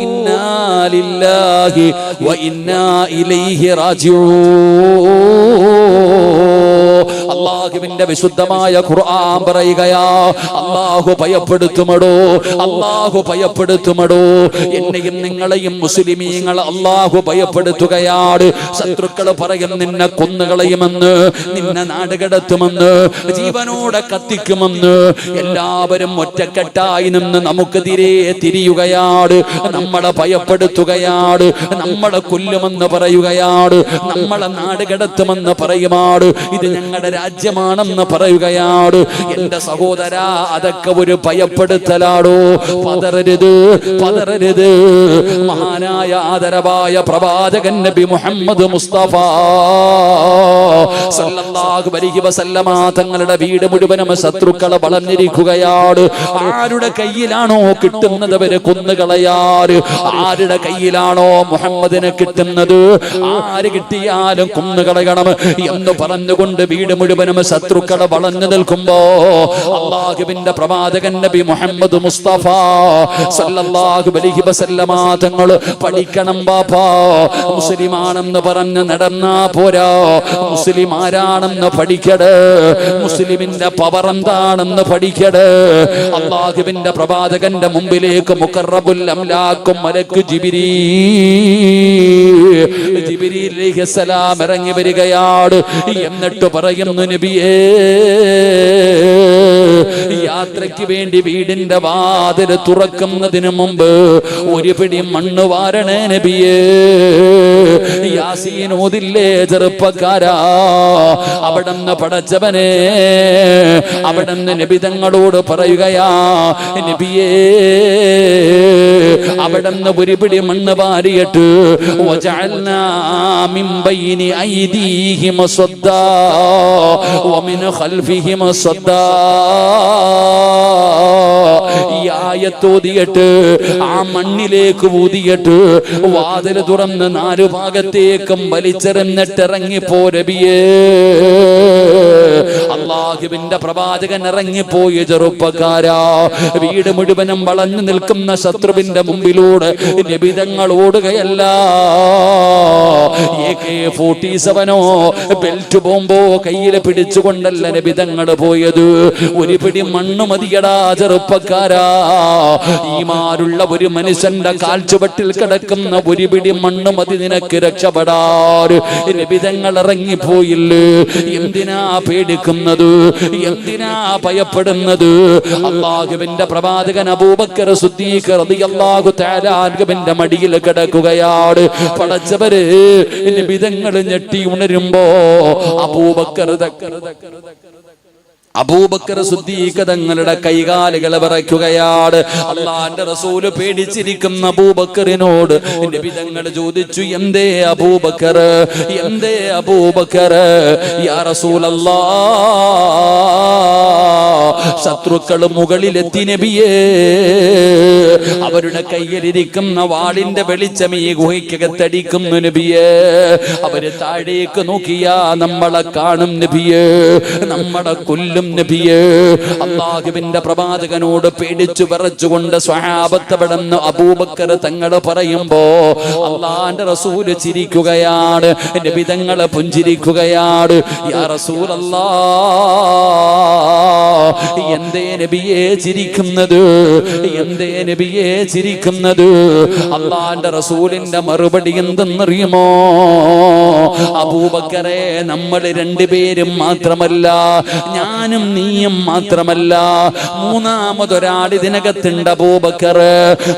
إنا لله وإنا إليه راجعون. അല്ലാഹുവിന്റെ വിശുദ്ധമായ ഖുർആൻ പറയുകയാ, അല്ലാഹു ഭയപ്പെടുത്തുമടോ, അല്ലാഹു ഭയപ്പെടുത്തുമടോ. എന്നെയും നിങ്ങളെയും മുസ്ലിമീങ്ങൾ അല്ലാഹു ഭയപ്പെടുത്തുകയാണ്. ശത്രുക്കൾ പറയും നിന്നെ കൊന്നുകളയുമെന്ന്, നിന്നെ നാടുകടത്തുമെന്ന്, ജീവനോടെ കത്തിക്കുമെന്ന്. എല്ലാവരും ഒറ്റക്കെട്ടായി നിന്ന് നമുക്കെതിരെ തിരിയുകയാണ്, നമ്മളെ ഭയപ്പെടുത്തുകയാണ്, നമ്മളെ കൊല്ലുമെന്ന് പറയുകയാണ്, നമ്മളെ നാടുകടത്തുമെന്ന് പറയുമാണ്, ഇത് ഞങ്ങളുടെ രാജ്യമാണെന്ന് പറയുകയാണ്. എന്റെ സഹോദര, അതൊക്കെ ഒരു ഭയപ്പെടുത്തലാണോ? പതറരുത്, പതറരുത്. മഹാനായ ആദരവായ പ്രവാചകൻ നബി മുഹമ്മദ് മുസ്തഫ സല്ലല്ലാഹു സല്ലല്ലാഹു അലൈഹി വസല്ലമ തങ്ങളുടെ വീട് മുഴുവനും ശത്രുക്കളെ വളഞ്ഞിരിക്കുകയാണ്. ആരുടെ കയ്യിലാണോ കിട്ടുന്നത് അവരെ കൊന്നുകളയാറ്. ആരുടെ കയ്യിലാണോ മുഹമ്മദിനെ കിട്ടുന്നത് ആര് കിട്ടിയാലും കൊന്നുകളയണം എന്ന് പറഞ്ഞുകൊണ്ട് വീട് മുഴുവനും ശത്രുക്കളെ വളഞ്ഞു നിൽക്കുമ്പോ അല്ലാഹുവിന്റെ പ്രവാചകൻ നബി മുഹമ്മദ് മുസ്തഫ സല്ലല്ലാഹു അലൈഹി വസല്ലമ തങ്ങൾ പഠിക്കണം ബാപ്പാ. മുസ്ലിമാണെന്ന് പറഞ്ഞ് നടന്നാ പോരാ, മുസ്ലിം ആരാണെന്ന് പഠിക്കട്, മുസ്ലിമിന്റെ പവർ എന്താണെന്ന് പഠിക്കട്. അല്ലാഹുവിന്റെ പ്രവാചകന്റെ മുമ്പിലേക്ക് മുഖറബുൽ അംലാക്കും മലക്ക് ജിബ്രീൽ അലൈഹിസ്സലാം ഇറങ്ങി വരികയാണ്. എന്നിട്ട് പറയുന്നു, നബിയേ, യാത്രയ്ക്ക് വേണ്ടി വീടിന്റെ വാതിൽ തുറക്കുന്നതിന് മുമ്പ് ഒരു പിടി മണ്ണ് വാരണേ നബിയേ. യാസീൻ ഓതില്ലേ ചെറുപ്പക്കാരാ? അവിടുന്ന് പടച്ചവനെ, അവിടുന്ന് നബി തങ്ങളോട് പറയുകയാ, നബിയേ, അവിടുന്ന് ഒരു പിടി മണ്ണ് വാരിയിട്ട് വജഅൽനാ മിൻ ബൈനി ഐദീഹിം സദ്ദാ വമിൻ ഖൽഫിഹിം സദ്ദാ. ഈ ആയത്തോതിയിട്ട് ആ മണ്ണിലേക്ക് ഊതിയിട്ട് വാതിൽ തുറന്ന് നാലു ഭാഗത്തേക്കും വലിച്ചെറിഞ്ഞിട്ട് ഇറങ്ങിപ്പോ നബിയേ. അല്ലാഹുവിന്റെ പ്രവാചകൻ ഇറങ്ങിപ്പോയ ചെറുപ്പക്കാരാ, വീട് മുഴുവനും വളഞ്ഞു നിൽക്കുന്ന ശത്രുവിന്റെ മുമ്പിലൂടെ നബി തങ്ങൾ ഓടുകയല്ല. AK-47 ബെൽറ്റ് ബോംബോ കയ്യിൽ പിടിച്ചുകൊണ്ടല്ല നബി തങ്ങൾ പോയത്. ഒരു പിടി മണ്ണ് മതിയടാ ചെറുപ്പക്കാരാ. ഈമാനുള്ള ഒരു മനുഷ്യന്റെ കാൽച്ചുവട്ടിൽ കിടക്കുന്ന ഒരു പിടി മണ്ണ് മതി നിനക്ക് രക്ഷപ്പെടാൻ. നബി തങ്ങൾ ഇറങ്ങിപ്പോയില്ലേ? എന്തിനാ പേടിക്കുന്നത്? എന്തിനാ ഭയപ്പെടുന്നത്? അല്ലാഹുവിന്റെ പ്രവാചകൻ അബൂബക്കർ സിദ്ദീഖ് റളിയല്ലാഹു തആല അൻഹുവിന്റെ മടിയിൽ കിടക്കുകയാണ്. പടച്ചവരെ, നബി തങ്ങൾ ഞെട്ടി ഉണരുമ്പോ അബൂബക്കർ സിദ്ദീഖ് തങ്ങളുടെ കൈകാലുകൾ വിറയ്ക്കുകയാണ്. അല്ലാഹുവിന്റെ റസൂൽ പേടിച്ചിരിക്കുന്ന അബൂബക്കറിനോട് നബി തങ്ങൾ ചോദിച്ചു, എന്തേ അബൂബക്കർ, എന്തേ അബൂബക്കർ? യാ റസൂലല്ലാഹ്, ശത്രുക്കൾ മുകളിലെത്തി നബിയേ. അവരുടെ കയ്യിലിരിക്കുന്ന വാളിന്റെ വെളിച്ചം ഈ ഗുഹയ്ക്കകത്തടിക്കുന്നു നബിയേ. അവര് താഴേക്ക് നോക്കിയാ നമ്മളെ കാണും നബിയേ, നമ്മളെ കൊല്ലും നബിയേ. അല്ലാഹുവിന്റെ പ്രവാചകനോട് പേടിച്ചു വിറച്ചുകൊണ്ട് സ്വഹാബത്ത് അവിടുന്ന് അബൂബക്കർ തങ്ങൾ പറയുമ്പോ അല്ലാഹുവിന്റെ റസൂല് ചിരിക്കുകയാണ്, നബി തങ്ങൾ പുഞ്ചിരിക്കുകയാണ്. യാ റസൂലല്ലാഹ്, എന്തേ നബിയേ ചിരിക്കുന്നത്? എന്തേ നബിയേ ചിരിക്കുന്നത്? അല്ലാഹുവിന്റെ റസൂലിന്റെ മറുപടി എന്തെന്നറിയുമോ? അബൂബക്കറെ, നമ്മൾ രണ്ടുപേരും മാത്രമല്ല, ഞാനും നീയും മാത്രമല്ല, മൂന്നാമതൊരാൾ ഇതിനകത്തുണ്ട് അബൂബക്കർ.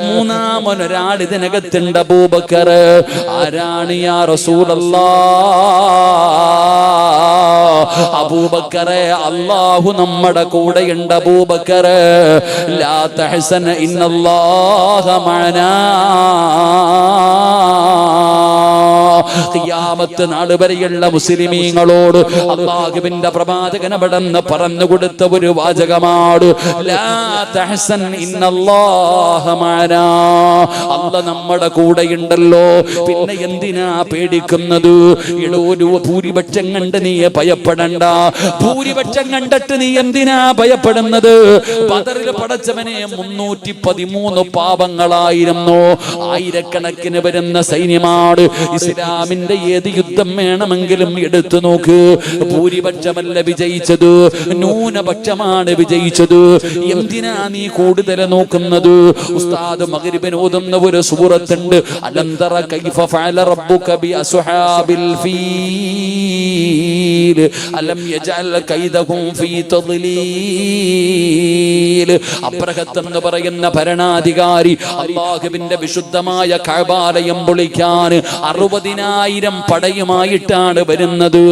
മൂന്നാമതൊരാൾ ഇതിനകത്തുണ്ട് അബൂബക്കർ. ആരാണ് യാ റസൂലല്ലാഹ്? അബൂബക്കറെ, അല്ലാഹു നമ്മുടെ കൂടെയുണ്ട് അബൂബക്കറെ. ലാ തഹ്സൻ ഇന്നല്ലാഹ മഅനാ. ഖിയാമത്ത് നാൾ വരെയുള്ള മുസ്ലിമീങ്ങളോട് അല്ലാഹുവിന്റെ പ്രവാചകൻ അവിടുന്ന് പറഞ്ഞു കൊടുത്ത ഒരു വാചകമാണ്, ലാ തഹ്സൻ ഇന്നല്ലാഹ മഅനാ. അല്ലാഹ് നമ്മുടെ കൂടെയുണ്ടല്ലോ, പിന്നെ എന്തിനാ പേടിക്കുന്നത്? ഒരു ഭൂരിപക്ഷം കണ്ട് നീ ഭയപ്പെടണ്ട. ഭൂരിപക്ഷം കണ്ടിട്ട് നീ എന്തിനാ ഭയപ്പെടുന്നത്? ബദറിൽ പടച്ചവനെ 313 പാവങ്ങളായിരുന്നു. ആയിരക്കണക്കിന് വരുന്ന സൈന്യമാണ്. ഇസ്ലാമിന്റെ ഏത് യുദ്ധം വേണമെങ്കിലും എടുത്തു നോക്ക്, ഭൂരിപക്ഷമല്ല വിജയിച്ചത്, ന്യൂനപക്ഷമാണ് വിജയിച്ചത്. എന്തിനാ നീ കൂടുതൽ നോക്കുന്നത്? ഉസ്താദ് മഗ്രിബിന് ഓതുന്ന ഒരു സൂറത്തുണ്ട്, അലം തറ കൈഫ ഫഅല റബ്ബുക ബി അസ്ഹാബിൽ ഫീൽ അലം യജഅൽ കൈദഹും ഫീ തദ്ലീൽ. അബ്രഹത്ത് എന്ന് പറയുന്ന ഭരണാധികാരി അല്ലാഹുവിന്റെ വിശുദ്ധമായ കഅബാലയം പൊളിക്കാൻ 60,000 പടയുമായിട്ടാണ് വരുന്നത്,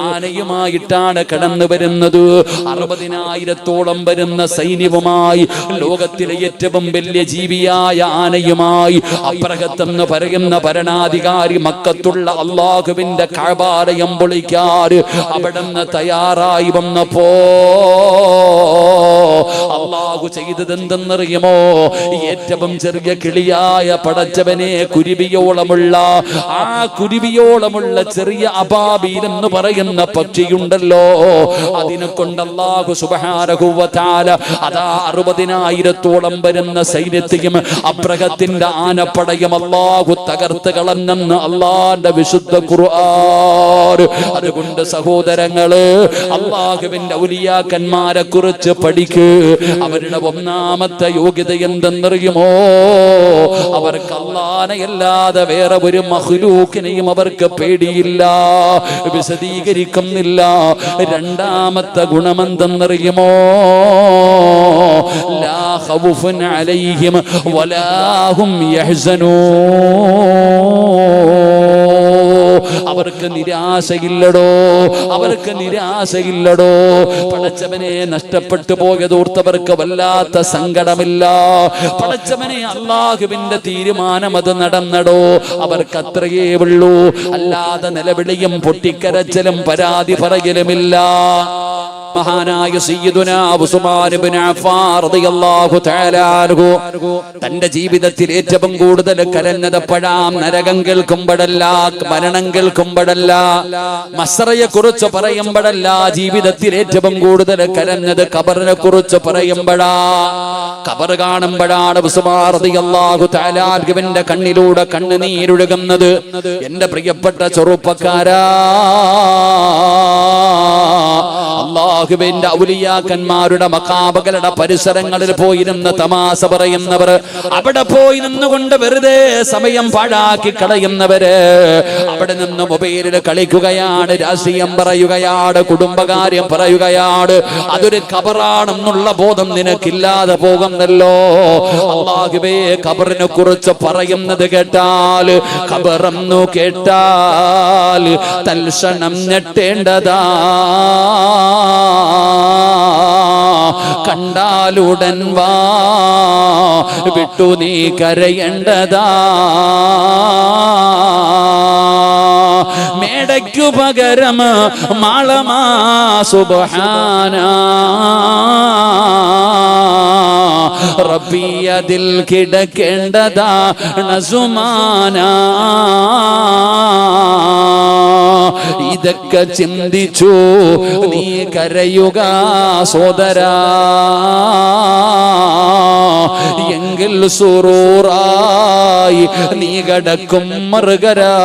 ആനയുമായിട്ടാണ് കടന്നു വരുന്നത്. 60,000-ഓളം വരുന്ന സൈന്യവുമായി, ലോകത്തിലെ ഏറ്റവും വലിയ ജീവിയായ ആനയുമായി അബ്രഹത്ത് എന്ന് പറയുന്ന ഭരണാധികാരി മക്കത്തുള്ള അല്ലാഹുവിന്റെ കഅബാലയം പൊളിക്കാൻ അവിടുന്ന് തയ്യാറായി വന്നപ്പോ അല്ലാഹു ചെയ്തത് എന്തെന്നറിയുമോ? ഏറ്റവും ചെറിയ കിളിയായ പടച്ചവനെ കുരുവിയോളമുള്ള ആ കുരുവിയോളമുള്ള ചെറിയ അബാബീൽ എന്ന് പറയുന്ന പക്ഷിയുണ്ടല്ലോ, അതിനെ കൊണ്ട് അല്ലാഹു സുബ്ഹാനഹു വ തആല അതാ 60,000-ഓളം വരുന്ന സൈന്യത്തെയും അബ്രഹത്തിന്റെ ആനപ്പടയും അല്ലാഹു തകർത്ത് കളഞ്ഞെന്ന് അല്ലാഹുവിന്റെ വിശുദ്ധ ഖുർആൻ. അതുകൊണ്ട് സഹോദരങ്ങള്, അല്ലാഹുവിന്റെ ഔലിയാക്കന്മാരെ കുറിച്ച് പഠിക്ക്. അവരുടെ ഒന്നാമത്തെ യോഗ്യത എന്തെന്നറിയുമോ? അവർക്ക് അല്ലാഹനെ അല്ലാതെ വേറെ ഒരു മഖ്ലൂക്കിനെയും അവർക്ക് പേടിയില്ല. വിശദീകരിക്കുന്നില്ല. രണ്ടാമത്തെ ഗുണമെന്തെന്നറിയുമോ? ലാ ഖൗഫുൻ അലൈഹിം വലാ ഹും യഹ്സനൂൻ. അവർക്ക് നിരാശയില്ലടോ, അവർക്ക് നിരാശയില്ലടോ. പടച്ചവനെ നഷ്ടപ്പെട്ടു പോയതോർത്തവർക്ക് വല്ലാത്ത സങ്കടമില്ല. പടച്ചവനെ അല്ലാഹുവിന്റെ തീരുമാനം അത് നടന്നടോ, അവർക്ക് അത്രയേ ഉള്ളൂ. അല്ലാതെ നിലവിളിയും പൊട്ടിക്കരച്ചിലും പരാതി പറയലുമില്ല. മഹാനായ സയ്യിദുനാ ഉസ്മാൻ ഇബ്നു അഫ്ഫാൻ റളിയല്ലാഹു തആല അൻഹു തന്റെ ജീവിതത്തിൽ ഏറ്റവും കൂടുതൽ കരഞ്ഞത് എപ്പോഴാം? നരകം കേൾക്കുമ്പോഴല്ല, മരണം കേൾക്കുമ്പോഴല്ല, മസ്റയെ കുറിച്ച് പറയുമ്പോഴല്ല. ജീവിതത്തിൽ ഏറ്റവും കൂടുതൽ കരഞ്ഞത് ഖബറിനെ കുറിച്ച് പറയുമ്പോഴാ. ഖബർ കാണുമ്പോഴാണ് ഉസ്മാൻ റളിയല്ലാഹു തആല അൻഹുവിന്റെ കണ്ണിലൂടെ കണ്ണുനീരൊഴുകുന്നത്. എന്റെ പ്രിയപ്പെട്ട ചെറുപ്പക്കാരാ, അല്ലാഹുവിന്റെ ഔലിയാക്കന്മാരുടെ മഖാബകളുടെ പരിസരങ്ങളിൽ പോയിരുന്ന് തമാശ പറയുന്നവർ, അവിടെ പോയി നിന്നുകൊണ്ട് വെറുതെ സമയം പാഴാക്കി കളയുന്നവര്, അവിടെ നിന്ന് മൊബൈലിൽ കളിക്കുകയാണ്, രാഷ്ട്രീയം പറയുകയാണ്, കുടുംബകാര്യം പറയുകയാണ്. അതൊരു ഖബറാണെന്നുള്ള ബോധം നിനക്കില്ലാതെ പോകുന്നല്ലോ. അല്ലാഹുവേ, ഖബറിനെ കുറിച്ച് പറയുന്നത് കേട്ടാൽ, ഖബറെന്നു കേട്ടാൽ തൽക്ഷണം ഞെട്ടേണ്ടതാ, കണ്ടാലുടൻ വാ വിട്ടു നീ കരയേണ്ടതാ. മേടയ്ക്കു പകരം മാളമാ സുബ്ഹാനാ റബ്ബി അതിൽ കിടക്കേണ്ടതാ നസുമാനാ. ഇതൊക്കെ ചിന്തിച്ചു നീ കരയുക സോദരാ, എങ്കിൽ സുറൂറായി നീ കടക്കും മറുകരാ.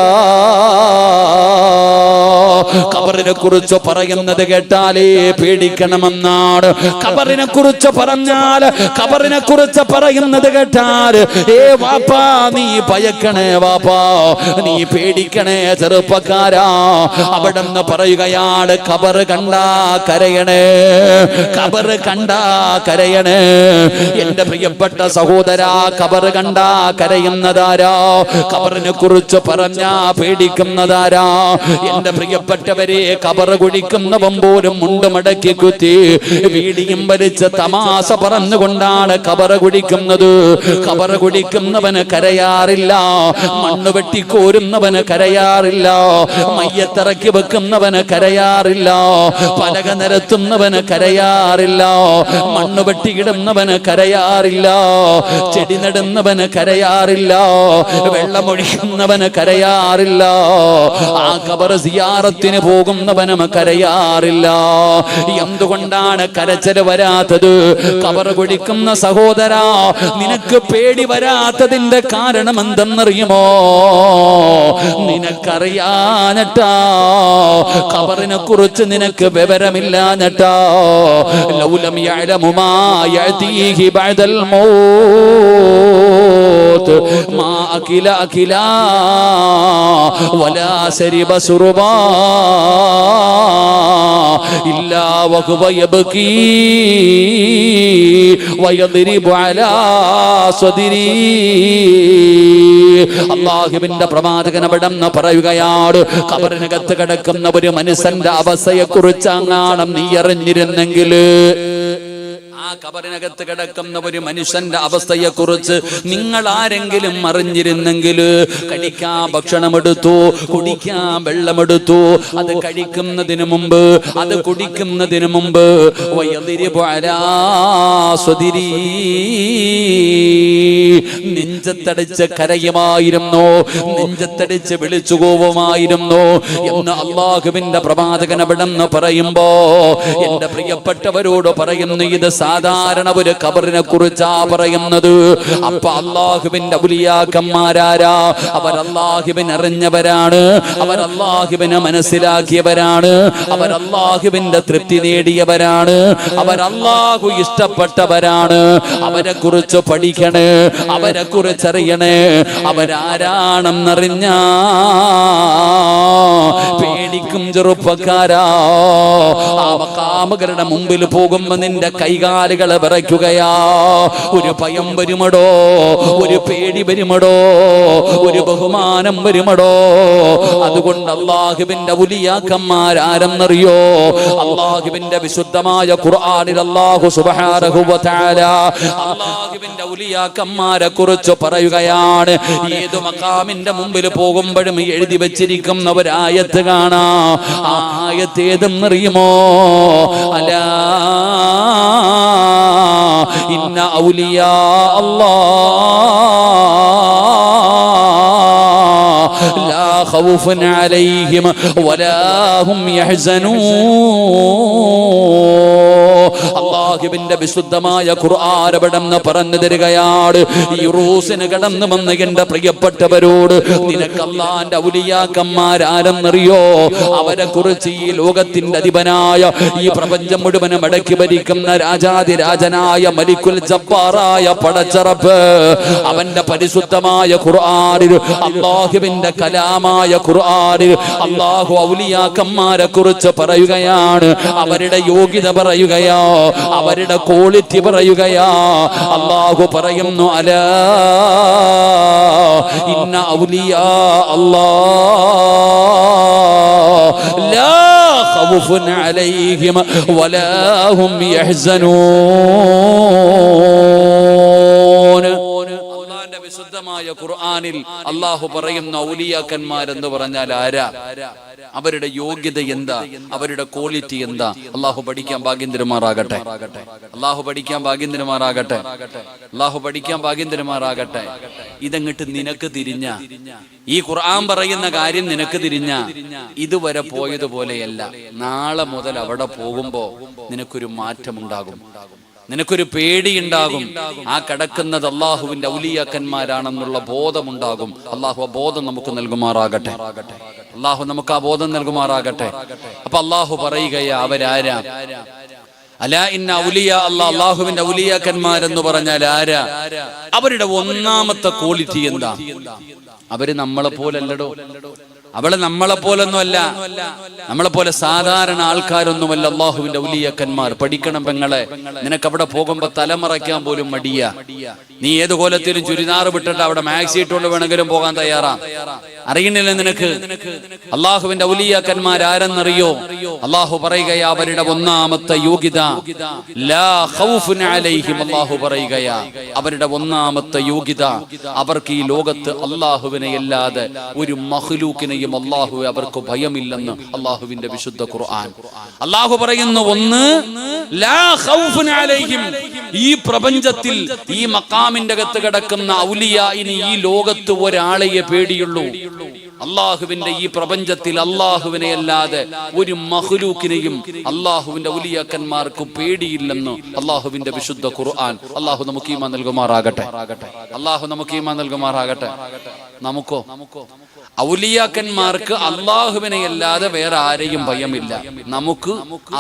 ഖബറിനെ കുറിച്ച് പറയുന്നത് കേട്ടാലേ പേടിക്കണമെന്നാണ്. ഖബറിനെ കുറിച്ച് പറഞ്ഞാൽ, ഖബറിനെ കുറിച്ച് പറയുന്നത് കേട്ടാൽ, ഏ വാപ്പാ നീ ഭയക്കണേ, വാപ്പാ നീ പേടിക്കണേ ചെറുപ്പക്കാരാ. അവിടെന്ന് പറയുകയാണ്, ഖബർ കണ്ടാ കരയണേ, ഖബർ കണ്ടാ കരയണേ. എന്റെ പ്രിയപ്പെട്ട സഹോദരാ, ഖബർ കണ്ടാ കരയുന്നതാരാ? ഖബറിനെ കുറിച്ച് പറഞ്ഞാ പേടിക്കുന്നതാരാ? എന്റെ പ്രിയപ്പെട്ടവരെ, ഖബർ കുടിക്കുന്നവൻ പോലും മുണ്ട് മടക്കി കുത്തി വീടിയും വലിച്ച് തമാശ പറഞ്ഞുകൊണ്ടാണ് ഖബർ കുടിക്കുന്നത്. ഖബർ കുടിക്കുന്നവന് കരയാറില്ല, മണ്ണ് വെട്ടിക്കോരുന്നവന് കരയാറില്ല, മയ്യത്തിറക്കി വെക്കുന്നവന് കരയാറില്ല, പലക നിരത്തുന്നവന് കരയാറില്ല, മണ്ണ് വെട്ടിയിടുന്നവന് കരയാറില്ല, ചെടി നടുന്നവന് കരയാറില്ല, വെള്ളമൊഴിക്കുന്നവന് കരയാറില്ല, ആ ഖബർ സിയാറത്തിന് പോകുന്നവനും കരയാറില്ല. എന്തുകൊണ്ടാണ് കരച്ചൽ വരാത്തത്? ഖബർ കുടിക്കുന്ന സഹോദരാ, നിനക്ക് പേടി വരാത്തതിന്റെ കാരണം എന്തെന്നറിയുമോ? നിനക്കറിയാഞ്ഞിട്ടാ, ഖബറിനെ കുറിച്ച് നിനക്ക് വിവരമില്ലാഞ്ഞിട്ടാ. ലൗലം യഅലമു മാ യഅതീഹി ബഅദൽ മൗത്ത് മാ അകില അകിലാ വലാ ശരിബ സുറുബാ ഇല്ലാ വഹുവ യബ്കീ വയദ്രിബു അലാ സദ്രി. അല്ലാഹുവിന്റെ പ്രവാചകൻ അവിടെന്ന് പറയുകയാണ്, ഖബറിനകത്ത് കിടക്കുന്ന ഒരു മനുഷ്യന്റെ അവസ്ഥയെ കുറിച്ച് അങ്ങാണം നീ അറിഞ്ഞിരുന്നെങ്കിൽ, ആ കബറിനകത്ത് കിടക്കുന്ന ഒരു മനുഷ്യന്റെ അവസ്ഥയെ കുറിച്ച് നിങ്ങൾ ആരെങ്കിലും അറിഞ്ഞിരുന്നെങ്കിൽ കഴിക്കാൻ ഭക്ഷണമെടുത്തു, കുടിക്കാൻ വെള്ളമെടുത്തു, അത് കഴിക്കുന്നതിന് മുമ്പ്, അത് കുടിക്കുന്നതിന് മുമ്പ് നെഞ്ചത്തടിച്ച് കരയുമായിരുന്നു, നെഞ്ചത്തടിച്ച് വിളിച്ചു പോവുമായിരുന്നു എന്ന് അള്ളാഹുവിന്റെ പ്രവാചകൻ അവിടെന്ന് പറയുമ്പോ എന്റെ പ്രിയപ്പെട്ടവരോട് പറയുന്നു, ഇത് സാധാരണ ഒരു ഖബറിനെ കുറിച്ചാ പറയുന്നത്. അപ്പൊ അള്ളാഹുവിന്റെ ഔലിയാക്കന്മാരാരാ? അവർ അള്ളാഹുവിനെ അറിഞ്ഞവരാണ്, അവർ അള്ളാഹുവിനെ മനസ്സിലാക്കിയവരാണ്, അവർ അള്ളാഹുവിന്റെ തൃപ്തി നേടിയവരാണ്, അവർ അള്ളാഹു ഇഷ്ടപ്പെട്ടവരാണ്. അവരെ കുറിച്ച് പഠിക്കണേ, അവരെ കുറിച്ചറിയണേ. അവരാരാണെന്നറിഞ്ഞാ പേടിക്കും ചെറുപ്പക്കാരാ. ആ മഖാമുകളുടെ മുമ്പിൽ പോകുമ്പോ നിന്റെ കൈകാലുകളെ വിറയ്ക്കുകയാ. ഒരു ഭയം വരുമടോ, ഒരു പേടി വരുമടോ, ഒരു ബഹുമാനം വരുമടോ. അതുകൊണ്ട് അള്ളാഹുവിന്റെ ഔലിയാക്കന്മാരാരെന്നറിയോ? അള്ളാഹുവിന്റെ വിശുദ്ധമായ ഖുർആനിൽ അല്ലാഹു സുബ്ഹാനഹു വ തആല അള്ളാഹുവിന്റെ ഔലിയാക്കന്മാരെ കുറിച്ച് പറയുകയാണ്. ഏത് മഖാമിന്റെ മുമ്പിൽ പോകുമ്പോഴും എഴുതി വെച്ചിരിക്കുന്ന ഒരു ആയത്ത് കാണാ. ആ ആയത്ത് ഏതെന്നറിയുമോ? അലാ ഇന്ന ഔലിയാ അല്ലാഹ് ലാ ഖൗഫുൻ അലൈഹിം വലാ ഹും യഹ്സനൂൻ. അല്ലാഹുവിന്റെ വിശുദ്ധമായ ഖുർആൻ അവിടെന്ന് പറഞ്ഞു തരികയാണ്. ഈ റൂസിന് കടന്നു വന്ന എന്റെ പ്രിയപ്പെട്ടവരോട്, നിനക്ക് അല്ലാഹുവിന്റെ ഔലിയാക്കന്മാരാരെന്നറിയോ? അവരെ കുറിച്ച് ഈ ലോകത്തിന്റെ അധിപനായ, ഈ പ്രപഞ്ചം മുഴുവനും അടക്കി ഭരിക്കുന്ന രാജാതിരാജനായ മലിക്കുൽ ജബ്ബാറായ പടച്ചറപ്പ് അവന്റെ പരിശുദ്ധമായ ഖുർആനിൽ, അല്ലാഹുവിന്റെ കലാമായ ഖുർആനിൽ അല്ലാഹു ഔലിയാക്കന്മാരെ കുറിച്ച് പറയുകയാണ്. അവരുടെ യോഗ്യത പറയുകയാ, അവരുടെ ക്വാളിറ്റി പറയുകയാ. അല്ലാഹു പറയുന്നു, അലാ ഇന്ന ഔലിയാ അല്ലാഹ് ലാ ഖൗഫുൻ അലൈഹിം വലാ ഹും യഹ്സനൂൻ. അല്ലാഹുവിന്റെ വിശുദ്ധമായ ഖുർആനിൽ അല്ലാഹു പറയുന്ന ഔലിയാക്കന്മാരെന്ന് പറഞ്ഞാൽ ആരാ? അവരുടെ യോഗ്യത എന്താ? അവരുടെ ക്വാളിറ്റി എന്താ? അല്ലാഹു പഠിക്കാൻ ഭാഗ്യം തരുമാറാകട്ടെ. അല്ലാഹു പഠിക്കാൻ ഭാഗ്യം തരുമാറാകട്ടെ. അല്ലാഹു പഠിക്കാൻ ഭാഗ്യം തരുമാറാകട്ടെ. ഇതങ്ങട്ട് നിനക്ക് തിരിഞ്ഞ, ഈ ഖുർആൻ പറയുന്ന കാര്യം നിനക്ക് തിരിഞ്ഞ, ഇതുവരെ പോയതുപോലെയല്ല. നാളെ മുതൽ അവിടെ പോകുമ്പോ നിനക്കൊരു മാറ്റമുണ്ടാകും, നിനക്കൊരു പേടിയുണ്ടാകും. ആ കിടക്കുന്നത് അള്ളാഹുവിന്റെ ഔലിയാക്കന്മാരാണെന്നുള്ള ബോധമുണ്ടാകും. അള്ളാഹു ആ ബോധം നമുക്ക് നൽകുമാറാകട്ടെ. അള്ളാഹു നമുക്ക് ആ ബോധം നൽകുമാറാകട്ടെ. അപ്പൊ അള്ളാഹു പറയുകയാ, അവരാരാ? അലാ ഇന്ന ഔലിയാ അല്ലാഹ്, അള്ളാഹുവിന്റെ ഔലിയാക്കന്മാരെന്ന് പറഞ്ഞാൽ ആരാ? അവരുടെ ഒന്നാമത്തെ ക്വാളിറ്റി എന്താ? അവര് നമ്മളെ പോലല്ലടോ, അവള് നമ്മളെ പോലൊന്നും അല്ല, നമ്മളെ പോലെ സാധാരണ ആൾക്കാരൊന്നുമല്ല അള്ളാഹുവിന്റെ ഔലിയാക്കന്മാർ. പഠിക്കണം പെങ്ങളെ. നിനക്ക് അവിടെ പോകുമ്പോ തലമറയ്ക്കാൻ പോലും മടിയാ. നീ ഏത് കോലത്തിലും ചുരിദാർ വിട്ടിട്ട് അവിടെ മാക്സി ഇട്ടുകൊണ്ട് വേണമെങ്കിലും പോകാൻ തയ്യാറാ. അറിയുന്നില്ല നിനക്ക് അള്ളാഹുവിന്റെ ഔലിയാക്കന്മാരാരെന്നറിയോ? അള്ളാഹു പറയുകയാ, അവരുടെ ഒന്നാമത്തെ യോഗ്യത ലാ ഖൗഫുൻ അലൈഹിം. അള്ളാഹു പറയുകയാ, അവരുടെ ഒന്നാമത്തെ യോഗ്യത, അവർക്ക് ഈ ലോകത്ത് അള്ളാഹുവിനെ അല്ലാതെ ഒരു മഖ്ലൂക്കിനെയും അള്ളാഹു അവർക്ക് ഭയമില്ലെന്ന് അള്ളാഹുവിന്റെ വിശുദ്ധ ഖുർആൻ. അള്ളാഹു പറയുന്നു, ഒന്ന് ലാ ഖൗഫുൻ അലൈഹിം. ഈ പ്രപഞ്ചത്തിൽ, ഈ മഖാമിന്റെ അകത്ത് കിടക്കുന്ന ഔലിയാഇന് ഈ ലോകത്ത് ഒരാളെയെ പേടിയുള്ളൂ. അള്ളാഹുവിന്റെ ഈ പ്രപഞ്ചത്തിൽ അള്ളാഹുവിനെ അല്ലാതെ ഒരു മഖ്ലൂക്കിനെയും അള്ളാഹുവിന്റെ ഔലിയാക്കന്മാർക്ക് പേടിയില്ലെന്ന് അള്ളാഹുവിന്റെ വിശുദ്ധ ഖുർആൻ. അള്ളാഹു നമുക്ക് ഈമാൻ നൽകുമാറാകട്ടെ. അള്ളാഹു നമുക്ക് ഈമാൻ നൽകുമാറാകട്ടെ. നമുക്കോ? ഔലിയാക്കന്മാർക്ക് അള്ളാഹുവിനെ അല്ലാതെ വേറെ ആരെയും ഭയമില്ല. നമുക്ക്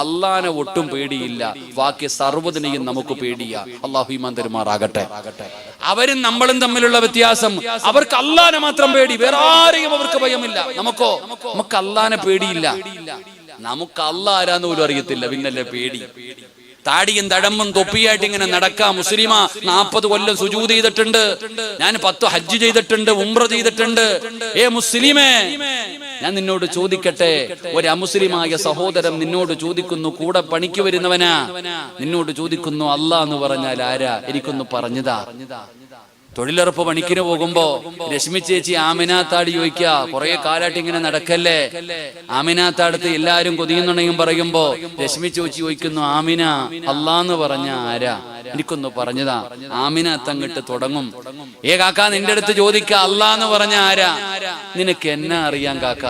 അള്ളാനെ ഒട്ടും പേടിയില്ല. ബാക്കി സർവ്വതിനെയും നമുക്ക് പേടിയാ. അള്ളാഹു ഈമാൻ തരുമാറാകട്ടെ. അവരും നമ്മളും തമ്മിലുള്ള വ്യത്യാസം, അവർക്ക് അള്ളാനെ മാത്രം പേടി, വേറെ ആരെയും അവർക്ക് ഭയമില്ല. നമുക്കോ? നമുക്ക് അള്ളാനെ പേടിയില്ല. നമുക്ക് അള്ളാഹ് ആരാന്ന് പോലും അറിയത്തില്ല, പിന്നല്ലേ പേടി. താടിയും തഴമ്പും തൊപ്പിയായിട്ട് ഇങ്ങനെ നടക്കാം. മുസ്ലിമാ 40 കൊല്ലം സുജൂദ് ചെയ്തിട്ടുണ്ട്, ഞാൻ 10 ഹജ്ജ് ചെയ്തിട്ടുണ്ട്, ഉംറ ചെയ്തിട്ടുണ്ട്. മുസ്ലിമേ, ഞാൻ നിന്നോട് ചോദിക്കട്ടെ, ഒരു അമുസ്ലിമായ സഹോദരൻ നിന്നോട് ചോദിക്കുന്നു, കൂടെ പണിക്ക് വരുന്നവനാ, നിന്നോട് ചോദിക്കുന്നു അല്ലാ എന്ന് പറഞ്ഞാൽ ആരാ, എനിക്കൊന്ന് പറഞ്ഞതാ. തൊഴിലുറപ്പ് പണിക്കിന് പോകുമ്പോ രശ്മി ചേച്ചി ആമിനാത്താട് ചോദിക്കുക, കുറെ കാലായിട്ട് ഇങ്ങനെ നടക്കല്ലേ, ആമിനാത്താടത്ത് എല്ലാരും കൊതിയുന്നുണ്ടെങ്കിൽ പറയുമ്പോ രശ്മി ചേച്ചി ചോദിക്കുന്നു, ആമിന അല്ലാന്ന് പറഞ്ഞ ആരാ, എനിക്കൊന്ന് പറഞ്ഞതാ. ആമിനാത്തങ്ങിട്ട് തുടങ്ങും, കാക്ക നിന്റെ അടുത്ത് ചോദിക്ക അല്ലാന്ന് പറഞ്ഞ ആരാ, നിനക്ക് എന്നാ അറിയാൻ കാക്ക,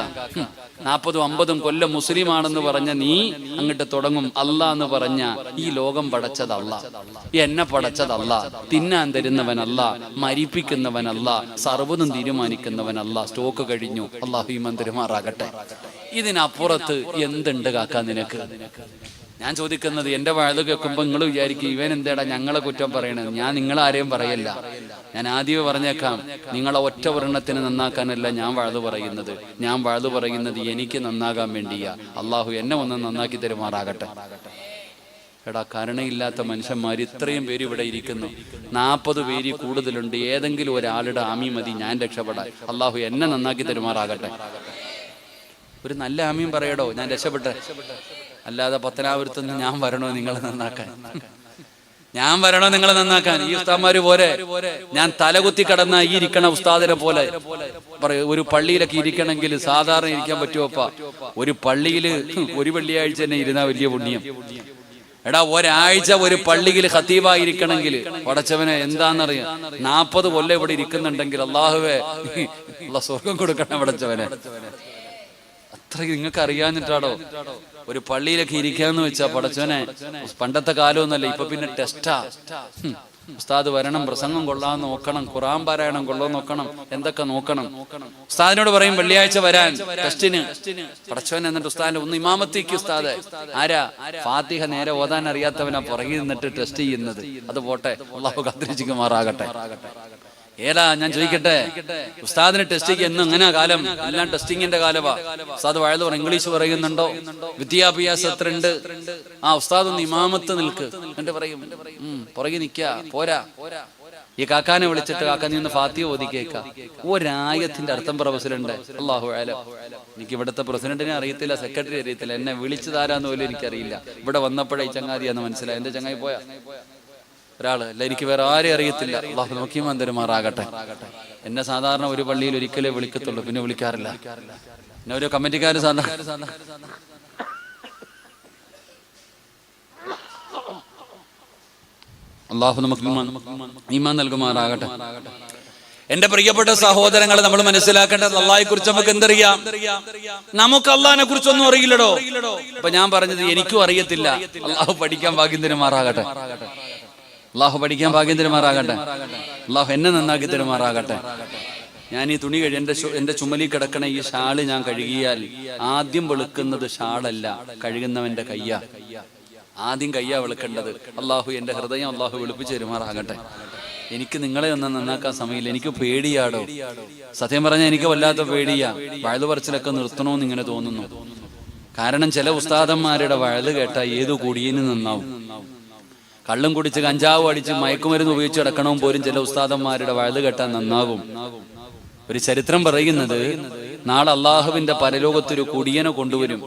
40-50 കൊല്ലം മുസ്ലിമാണെന്ന് പറഞ്ഞ നീ അങ്ങോട്ട് തുടങ്ങും അല്ലാ എന്ന് പറഞ്ഞ ഈ ലോകം പടച്ചതല്ല, എന്നെ പടച്ചതല്ല, തിന്നാൻ തരുന്നവനല്ല, മരിപ്പിക്കുന്നവനല്ല, സർവ്വതും തീരുമാനിക്കുന്നവനല്ല. സ്റ്റോക്ക് കഴിഞ്ഞു, അല്ലാഹു ഈമാൻ തരുമാറാകട്ടെ. ഇതിനപ്പുറത്ത് എന്തുണ്ട് കാക്ക നിനക്ക്? ഞാൻ ചോദിക്കുന്നത്, എന്റെ വഴുത് കേൾക്കുമ്പോ നിങ്ങൾ വിചാരിക്കും ഇവൻ എന്തേടാ ഞങ്ങളെ കുറ്റം പറയണത്. ഞാൻ നിങ്ങളാരെയും പറയല്ല. ഞാൻ ആദ്യമേ പറഞ്ഞേക്കാം, നിങ്ങളെ ഒറ്റ വർണ്ണത്തിന് നന്നാക്കാനല്ല ഞാൻ വഴുത് പറയുന്നത്. ഞാൻ വഴുത് പറയുന്നത് എനിക്ക് നന്നാകാൻ വേണ്ടിയാ. അള്ളാഹു എന്നെ ഒന്ന് നന്നാക്കി തരുമാറാകട്ടെ. എടാ, കരുണയില്ലാത്ത മനുഷ്യന്മാർ ഇത്രയും പേര് ഇവിടെ ഇരിക്കുന്നു, 40 പേര് കൂടുതലുണ്ട്. ഏതെങ്കിലും ഒരാളുടെ ആമി മതി ഞാൻ രക്ഷപ്പെടാൻ. അള്ളാഹു എന്നെ നന്നാക്കി തരുമാറാകട്ടെ. ഒരു നല്ല ആമിയും പറയടോ, ഞാൻ രക്ഷപ്പെട്ടെ. അല്ലാതെ പത്തനാപുരത്ത് നിന്ന് ഞാൻ വരണോ നിങ്ങളെ നന്നാക്കാൻ? ഞാൻ വരണോ നിങ്ങളെ നന്നാക്കാൻ? ഈ ഉസ്താദ്മാര് പോലെ ഞാൻ തലകുത്തി കടന്ന ഈ ഇരിക്കണ ഉസ്താദിനെ പോലെ ഒരു പള്ളിയിലൊക്കെ ഇരിക്കണമെങ്കിൽ സാധാരണ ഇരിക്കാൻ പറ്റുമോപ്പ? ഒരു പള്ളിയിൽ ഒരു വെള്ളിയാഴ്ച തന്നെ ഇരുന്നാ വലിയ പുണ്യം. എടാ, ഒരാഴ്ച ഒരു പള്ളിയിൽ ഖത്തീബായിരിക്കണമെങ്കിൽ പടച്ചവനെ എന്താണെന്നറിയാം, 40 കൊല്ലം ഇവിടെ ഇരിക്കുന്നുണ്ടെങ്കിൽ അള്ളാഹുവേ സ്വർഗം കൊടുക്കണം പടച്ചവനെ. അത്ര നിങ്ങൾക്ക് അറിയാഞ്ഞിട്ടാടോ ഒരു പള്ളിയിലൊക്കെ ഇരിക്കാന്ന് വെച്ചാ പടച്ചവനെ. പണ്ടത്തെ കാലമൊന്നുമല്ല, ഇപ്പൊ പിന്നെ ടെസ്റ്റാ. ഉസ്താദ് വരണം, പ്രസംഗം കൊള്ളാൻ നോക്കണം, ഖുർആൻ പാരായണം കൊള്ളാൻ നോക്കണം, എന്തൊക്കെ നോക്കണം. ഉസ്താദിനോട് പറയും വെള്ളിയാഴ്ച വരാൻ ടെസ്റ്റിന്. പടച്ചവൻ എന്നിട്ട് ഉസ്താദിന്റെ ഒന്ന് ഇമാമത്തേക്ക് ഉസ്താദ് ആരാ? ഫാത്തിഹ നേരെ ഓതാൻ അറിയാത്തവനാ പുറകിൽ നിന്നിട്ട് ടെസ്റ്റ് ചെയ്യുന്നത്. അത് പോട്ടെ, അള്ളാഹു കാത്തിരിക്കുമാറാകട്ടെ. ഏതാ ഞാൻ ചോദിക്കട്ടെ, ഉസ്താദിന് ടെസ്റ്റിങ് എന്നും എങ്ങനെ കാലം? എല്ലാം ടെസ്റ്റിങ്ങിന്റെ കാലവാ. ഉസ്താദ് വഴുത് പറ, ഇംഗ്ലീഷ് പറയുന്നുണ്ടോ, വിദ്യാഭ്യാസം എത്ര ഉണ്ട്? ഉസ്താദ് ഒന്ന് ഇമാമത്ത് നിൽക്ക് എന്നിട്ട് പറയും പുറകെ നിൽക്കാ പോരാ. ഈ കാക്കാനെ വിളിച്ചിട്ട്, കാക്ക നീ ഒന്ന് ഫാത്തിഹ ഓതി കേൾക്ക. ഒരായത്തിന്റെ അർത്ഥം പ്രൊഫസറുണ്ട്. അല്ലാഹു അലം. എനിക്ക് ഇവിടുത്തെ പ്രസിഡന്റിനെ അറിയത്തില്ല, സെക്രട്ടറി അറിയത്തില്ല, എന്നെ വിളിച്ചതാരാന്ന് പോലും എനിക്കറിയില്ല. ഇവിടെ വന്നപ്പോഴേ ഈ ചങ്ങാതിയാന്ന് മനസ്സിലായി. എന്റെ ചങ്ങായി പോയാ ഒരാള് അല്ല, എനിക്ക് വേറെ ആരെയും അറിയത്തില്ല. അള്ളാഹു നോക്കിയും തരുമാറാകട്ടെ. എന്നെ സാധാരണ ഒരു പള്ളിയിൽ ഒരിക്കലേ വിളിക്കത്തുള്ളൂ, പിന്നെ വിളിക്കാറില്ല. പിന്നെ ഒരു കമ്മിറ്റിക്കാര് അള്ളാഹു നമുക്ക് ഈമാൻ നൽകുമാറാകട്ടെ. എന്റെ പ്രിയപ്പെട്ട സഹോദരങ്ങളെ, നമ്മൾ മനസ്സിലാക്കേണ്ടത് അള്ളാഹിനെ കുറിച്ച് നമുക്ക് എന്തറിയാം? നമുക്ക് അള്ളാഹിനെ കുറിച്ചൊന്നും അറിയില്ലടോ. അപ്പൊ ഞാൻ പറഞ്ഞത് എനിക്കും അറിയത്തില്ല. അള്ളാഹു പഠിക്കാൻ ഭാഗ്യം തരുമാറാകട്ടെ. അള്ളാഹു പഠിക്കാൻ ഭാഗ്യം തരുമാറാകട്ടെ. അള്ളാഹു എന്നെ നന്നാക്കി തരുമാറാകട്ടെ. ഞാൻ ഈ തുണി എന്റെ ചുമലിൽ കിടക്കണ ഈ ഷാള് ഞാൻ കഴുകിയാൽ ആദ്യം വെളുക്കുന്നത് ഷാളല്ല, കഴുകുന്നവന്റെ കയ്യാ. ആദ്യം കയ്യാ വെളുക്കേണ്ടത്. അള്ളാഹു എന്റെ ഹൃദയം അള്ളാഹു വെളുപ്പിച്ച് തരുമാറാകട്ടെ. എനിക്ക് നിങ്ങളെ ഒന്നും നന്നാക്കാൻ സമയമില്ല. എനിക്ക് പേടിയാടോ, സത്യം പറഞ്ഞാൽ എനിക്ക് വല്ലാത്ത പേടിയാ. വഴുത് പറച്ചിലൊക്കെ നിർത്തണോന്ന് ഇങ്ങനെ തോന്നുന്നു. കാരണം ചില ഉസ്താദന്മാരുടെ വഴുത് കേട്ടാ ഏതു കുടിയനും നന്നാവും. കള്ളും കുടിച്ച് കഞ്ചാവ് അടിച്ച് മയക്കുമരുന്ന് ഉപയോഗിച്ച് കിടക്കണവും പോലും ചില ഉസ്താദന്മാരുടെ വഴുത് കേട്ടാൽ നന്നാകും. ഒരു ചരിത്രം പറയുന്നത്, നാളെ അള്ളാഹുവിന്റെ പരലോകത്തൊരു കുടിയനെ കൊണ്ടുവരും.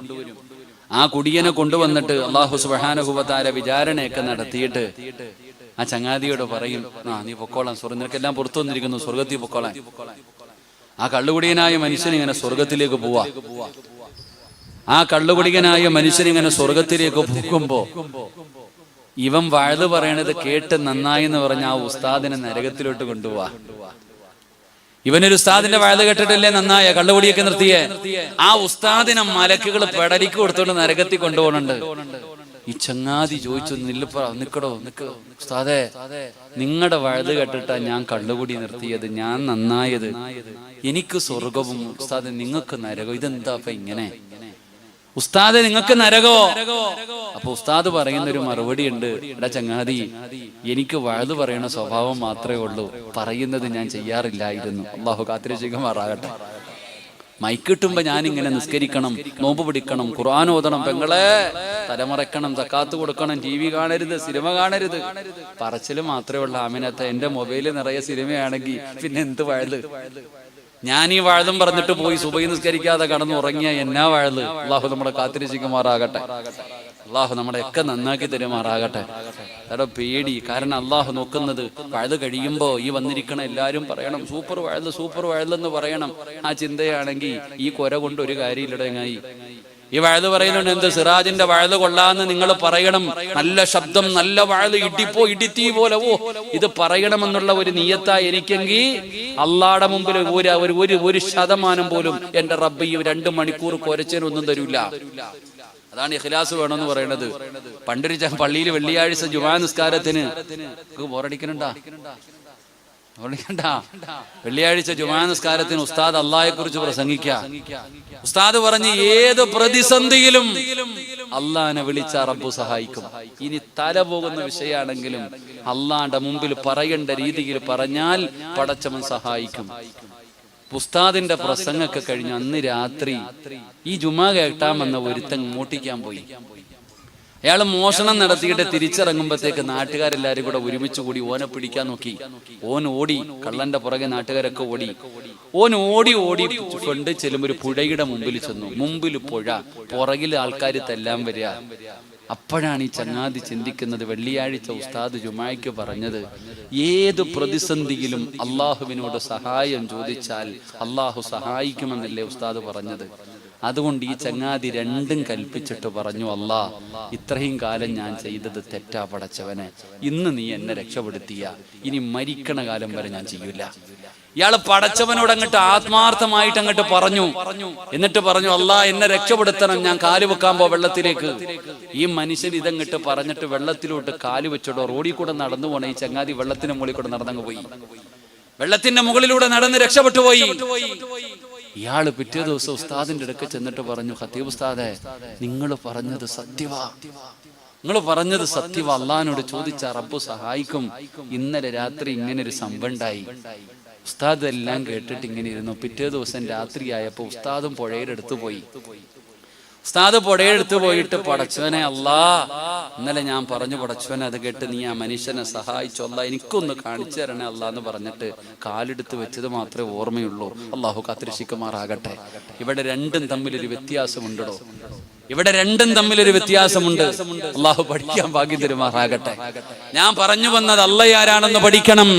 ആ കുടിയനെ കൊണ്ടുവന്നിട്ട് അള്ളാഹു സുബ്ഹാനഹു വ തആല വിചാരണയൊക്കെ നടത്തിയിട്ട് ആ ചങ്ങാതിയോട് പറയും, നീ പൊക്കോളാം, നിനക്കെല്ലാം പുറത്തു വന്നിരിക്കുന്നു, സ്വർഗത്തിൽ പൊക്കോളാൻ. ആ കള്ളുകുടിയനായ മനുഷ്യൻ ഇങ്ങനെ സ്വർഗത്തിലേക്ക് പോവാ. ആ കള്ളുകുടിയനായ മനുഷ്യൻ ഇങ്ങനെ സ്വർഗത്തിലേക്ക് പോകുമ്പോ ഇവൻ വഴുത് പറയണത് കേട്ട് നന്നായി എന്ന് പറഞ്ഞ ആ ഉസ്താദിനെ നരകത്തിലോട്ട് കൊണ്ടുപോവാ. ഇവനൊരു ഉസ്താദിന്റെ വഴുത് കേട്ടിട്ടല്ലേ നന്നായ കള്ളുകുടിയൊക്കെ നിർത്തിയേ? ആ ഉസ്താദിനെ മലക്കുകൾ പെടലിക്ക് കൊടുത്തോണ്ട് നരകത്തിൽ കൊണ്ടുപോകുന്നുണ്ട്. ഈ ചങ്ങാതി ചോദിച്ചു, നിക്കടോ ഉസ്താദേ, നിങ്ങളുടെ വഴുത് കേട്ടിട്ടാ ഞാൻ കള്ളുകുടി നിർത്തിയത്, ഞാൻ നന്നായത്, എനിക്ക് സ്വർഗവും ഉസ്താദ് നിങ്ങൾക്ക് നരകം, ഇതെന്താ അപ്പൊ ഇങ്ങനെ? ഉസ്താദ് നിങ്ങൾക്ക് നരകോ? അപ്പൊ ഉസ്താദ് പറയുന്ന ഒരു മറുപടി ഉണ്ട്, എടാ ചങ്ങാതി, എനിക്ക് വഴുത് പറയണ സ്വഭാവം മാത്രമേ ഉള്ളൂ, പറയുന്നത് ഞാൻ ചെയ്യാറില്ലായിരുന്നു. അള്ളാഹു കാത്തിരക്ഷിക്കുമാറാകട്ടെ. മൈക്കിട്ടുമ്പോ ഞാനിങ്ങനെ നിസ്കരിക്കണം, നോമ്പ് പിടിക്കണം, ഖുർആൻ ഓതണം, പെങ്ങളെ തലമറക്കണം, സക്കാത്ത് കൊടുക്കണം, TV കാണരുത്, സിനിമ കാണരുത്, പറച്ചില് മാത്രമേ ഉള്ളൂ. ആമിനത്തെ എന്റെ മൊബൈല് നിറയെ സിനിമയാണെങ്കിൽ പിന്നെ എന്ത് വഴുത്? ഞാൻ ഈ വാഴതും പറഞ്ഞിട്ട് പോയി സുബഹി നിസ്കരിക്കാതെ കടന്നു ഉറങ്ങിയ എന്നാ വാഴത്. അള്ളാഹു നമ്മളെ കാത്തിരക്ഷിക്കുമാറാകട്ടെ. അള്ളാഹു നമ്മളെയൊക്കെ നന്നാക്കി തരുമാറാകട്ടെ. അതാ പേടി. കാരണം അള്ളാഹു നോക്കുന്നത് വഴുത് കഴിയുമ്പോ ഈ വന്നിരിക്കണ എല്ലാരും പറയണം സൂപ്പർ വഴുതെന്ന് പറയണം. ആ ചിന്തയാണെങ്കിൽ ഈ കൊര കൊണ്ട് ഒരു കാര്യമില്ലടങ്ങായി. ഈ വഴുത് പറയുന്നുണ്ട് എന്ത് സിറാജിന്റെ വഴുത് കൊള്ളാന്ന് നിങ്ങൾ പറയണം. നല്ല ശബ്ദം, നല്ല വഴുത്, ഇടിത്തീ പോലെ ഇത് പറയണമെന്നുള്ള ഒരു നിയത്താ എനിക്കെങ്കിൽ അള്ളാടെ മുമ്പിൽ ഒരു ശതമാനം പോലും എന്റെ റബ്ബ് ഈ 2 മണിക്കൂർ കൊരച്ചതിനൊന്നും തരൂല. അതാണ് ഇഖ്ലാസ് വേണമെന്ന് പറയുന്നത്. പണ്ടൊരു പള്ളിയിൽ വെള്ളിയാഴ്ച ജുമാ നിസ്കാരത്തിന് ബോറടിക്കണ്ട വെള്ളിയാഴ്ച ജുമാ നിസ്കാരത്തിന് ഉസ്താദ് അള്ളാഹയെ കുറിച്ച് പ്രസംഗിക്കുക. ഉസ്താദ് പറഞ്ഞ് ഏത് പ്രതിസന്ധിയിലും അള്ളാഹിനെ വിളിച്ച റബ്ബു സഹായിക്കും. ഇനി തല പോകുന്ന വിഷയമാണെങ്കിലും അള്ളാന്റെ മുമ്പിൽ പറയേണ്ട രീതിയിൽ പറഞ്ഞാൽ പടച്ചവൻ സഹായിക്കും. ഉസ്താദിന്റെ പ്രസംഗമൊക്കെ കഴിഞ്ഞ് അന്ന് രാത്രി ഈ ജുമാ കേട്ടാമെന്ന ഒരുത്തൻ മോട്ടിക്കാൻ പോയി. അയാൾ മോഷണം നടത്തിയിട്ട് തിരിച്ചിറങ്ങുമ്പോഴത്തേക്ക് നാട്ടുകാരെല്ലാരും കൂടെ ഒരുമിച്ച് കൂടി ഓനെ പിടിക്കാൻ നോക്കി. ഓൻ ഓടി, കള്ളന്റെ പുറകെ നാട്ടുകാരൊക്കെ ഓടി. ഓൻ ഓടി കൊണ്ട് ചെല്ലുമ്പോൾ ഒരു പുഴയുടെ മുമ്പിൽ ചെന്നു. മുമ്പിൽ പുഴ, പുറകിൽ ആൾക്കാർ തെല്ലാൻ വരിക. അപ്പോഴാണ് ഈ ചങ്ങാതി ചിന്തിക്കുന്നത്, വെള്ളിയാഴ്ച ഉസ്താദ് ജുമായ്ക്ക് പറഞ്ഞത് ഏത് പ്രതിസന്ധിയിലും അള്ളാഹുവിനോട് സഹായം ചോദിച്ചാൽ അള്ളാഹു സഹായിക്കുമെന്നല്ലേ ഉസ്താദ് പറഞ്ഞത്. അതുകൊണ്ട് ഈ ചങ്ങാതി രണ്ടും കൽപ്പിച്ചിട്ട് പറഞ്ഞു, അല്ലാ ഇത്രയും കാലം ഞാൻ ചെയ്തത് തെറ്റാ പടച്ചവനെ, ഇന്ന് നീ എന്നെ രക്ഷപ്പെടുത്തിയ ഇനി മരിക്കണ കാലം വരെ ഞാൻ ചെയ്യൂല. ഇയാള് പടച്ചവനോട് അങ്ങോട്ട് ആത്മാർത്ഥമായിട്ട് അങ്ങോട്ട് പറഞ്ഞു. എന്നിട്ട് പറഞ്ഞു, അല്ലാ എന്നെ രക്ഷപ്പെടുത്തണം, ഞാൻ കാല് വെക്കാൻ പോ വെള്ളത്തിലേക്ക്. ഈ മനുഷ്യൻ ഇതങ്ങോട്ട് പറഞ്ഞിട്ട് വെള്ളത്തിലോട്ട് കാല് വെച്ചിട്ടോ റോഡിൽ കൂടെ നടന്നു പോണ ഈ ചങ്ങാതി വെള്ളത്തിന്റെ മുകളിൽ കൂടെ നടന്നങ്ങ് പോയി. വെള്ളത്തിന്റെ മുകളിലൂടെ നടന്ന് രക്ഷപ്പെട്ടു പോയി. ഇയാള് പിറ്റേ ദിവസം ഉസ്താദിന്റെ അടുക്ക ചെന്നിട്ട് പറഞ്ഞു, ഖത്തീബ് ഉസ്താദേ, നിങ്ങൾ പറഞ്ഞത് സത്യവാ, അള്ളാഹിനോട് ചോദിച്ചാ റബ്ബു സഹായിക്കും. ഇന്നലെ രാത്രി ഇങ്ങനെ ഒരു സംഭവം ഉണ്ടായി. ഉസ്താദ് എല്ലാം കേട്ടിട്ട് ഇങ്ങനെ ഇരുന്നു. പിറ്റേ ദിവസം രാത്രിയായപ്പോ ഉസ്താദും പുഴയുടെ അടുത്ത് പോയി. ഉസ്താദ് പുഴയെടുത്ത് പോയിട്ട്, പടച്ചവനെ അല്ലാ, ഇന്നലെ ഞാൻ പറഞ്ഞു പടച്ചവനെ, അത് കേട്ട് നീ ആ മനുഷ്യനെ സഹായിച്ചല്ല, എനിക്കൊന്ന് കാണിച്ചു തരണേ അല്ലാ എന്ന് പറഞ്ഞിട്ട് കാലെടുത്ത് വെച്ചത് മാത്രമേ ഓർമ്മയുള്ളൂ. അള്ളാഹു കാത്തിരക്ഷിക്കുമാറാകട്ടെ. ഇവിടെ രണ്ടും തമ്മിലൊരു വ്യത്യാസമുണ്ടോ? അള്ളാഹു പഠിക്കാൻ ഭാഗ്യം തരുമാറാകട്ടെ. ഞാൻ പറഞ്ഞു വന്നത് അള്ളയാരാണെന്ന് പഠിക്കണം.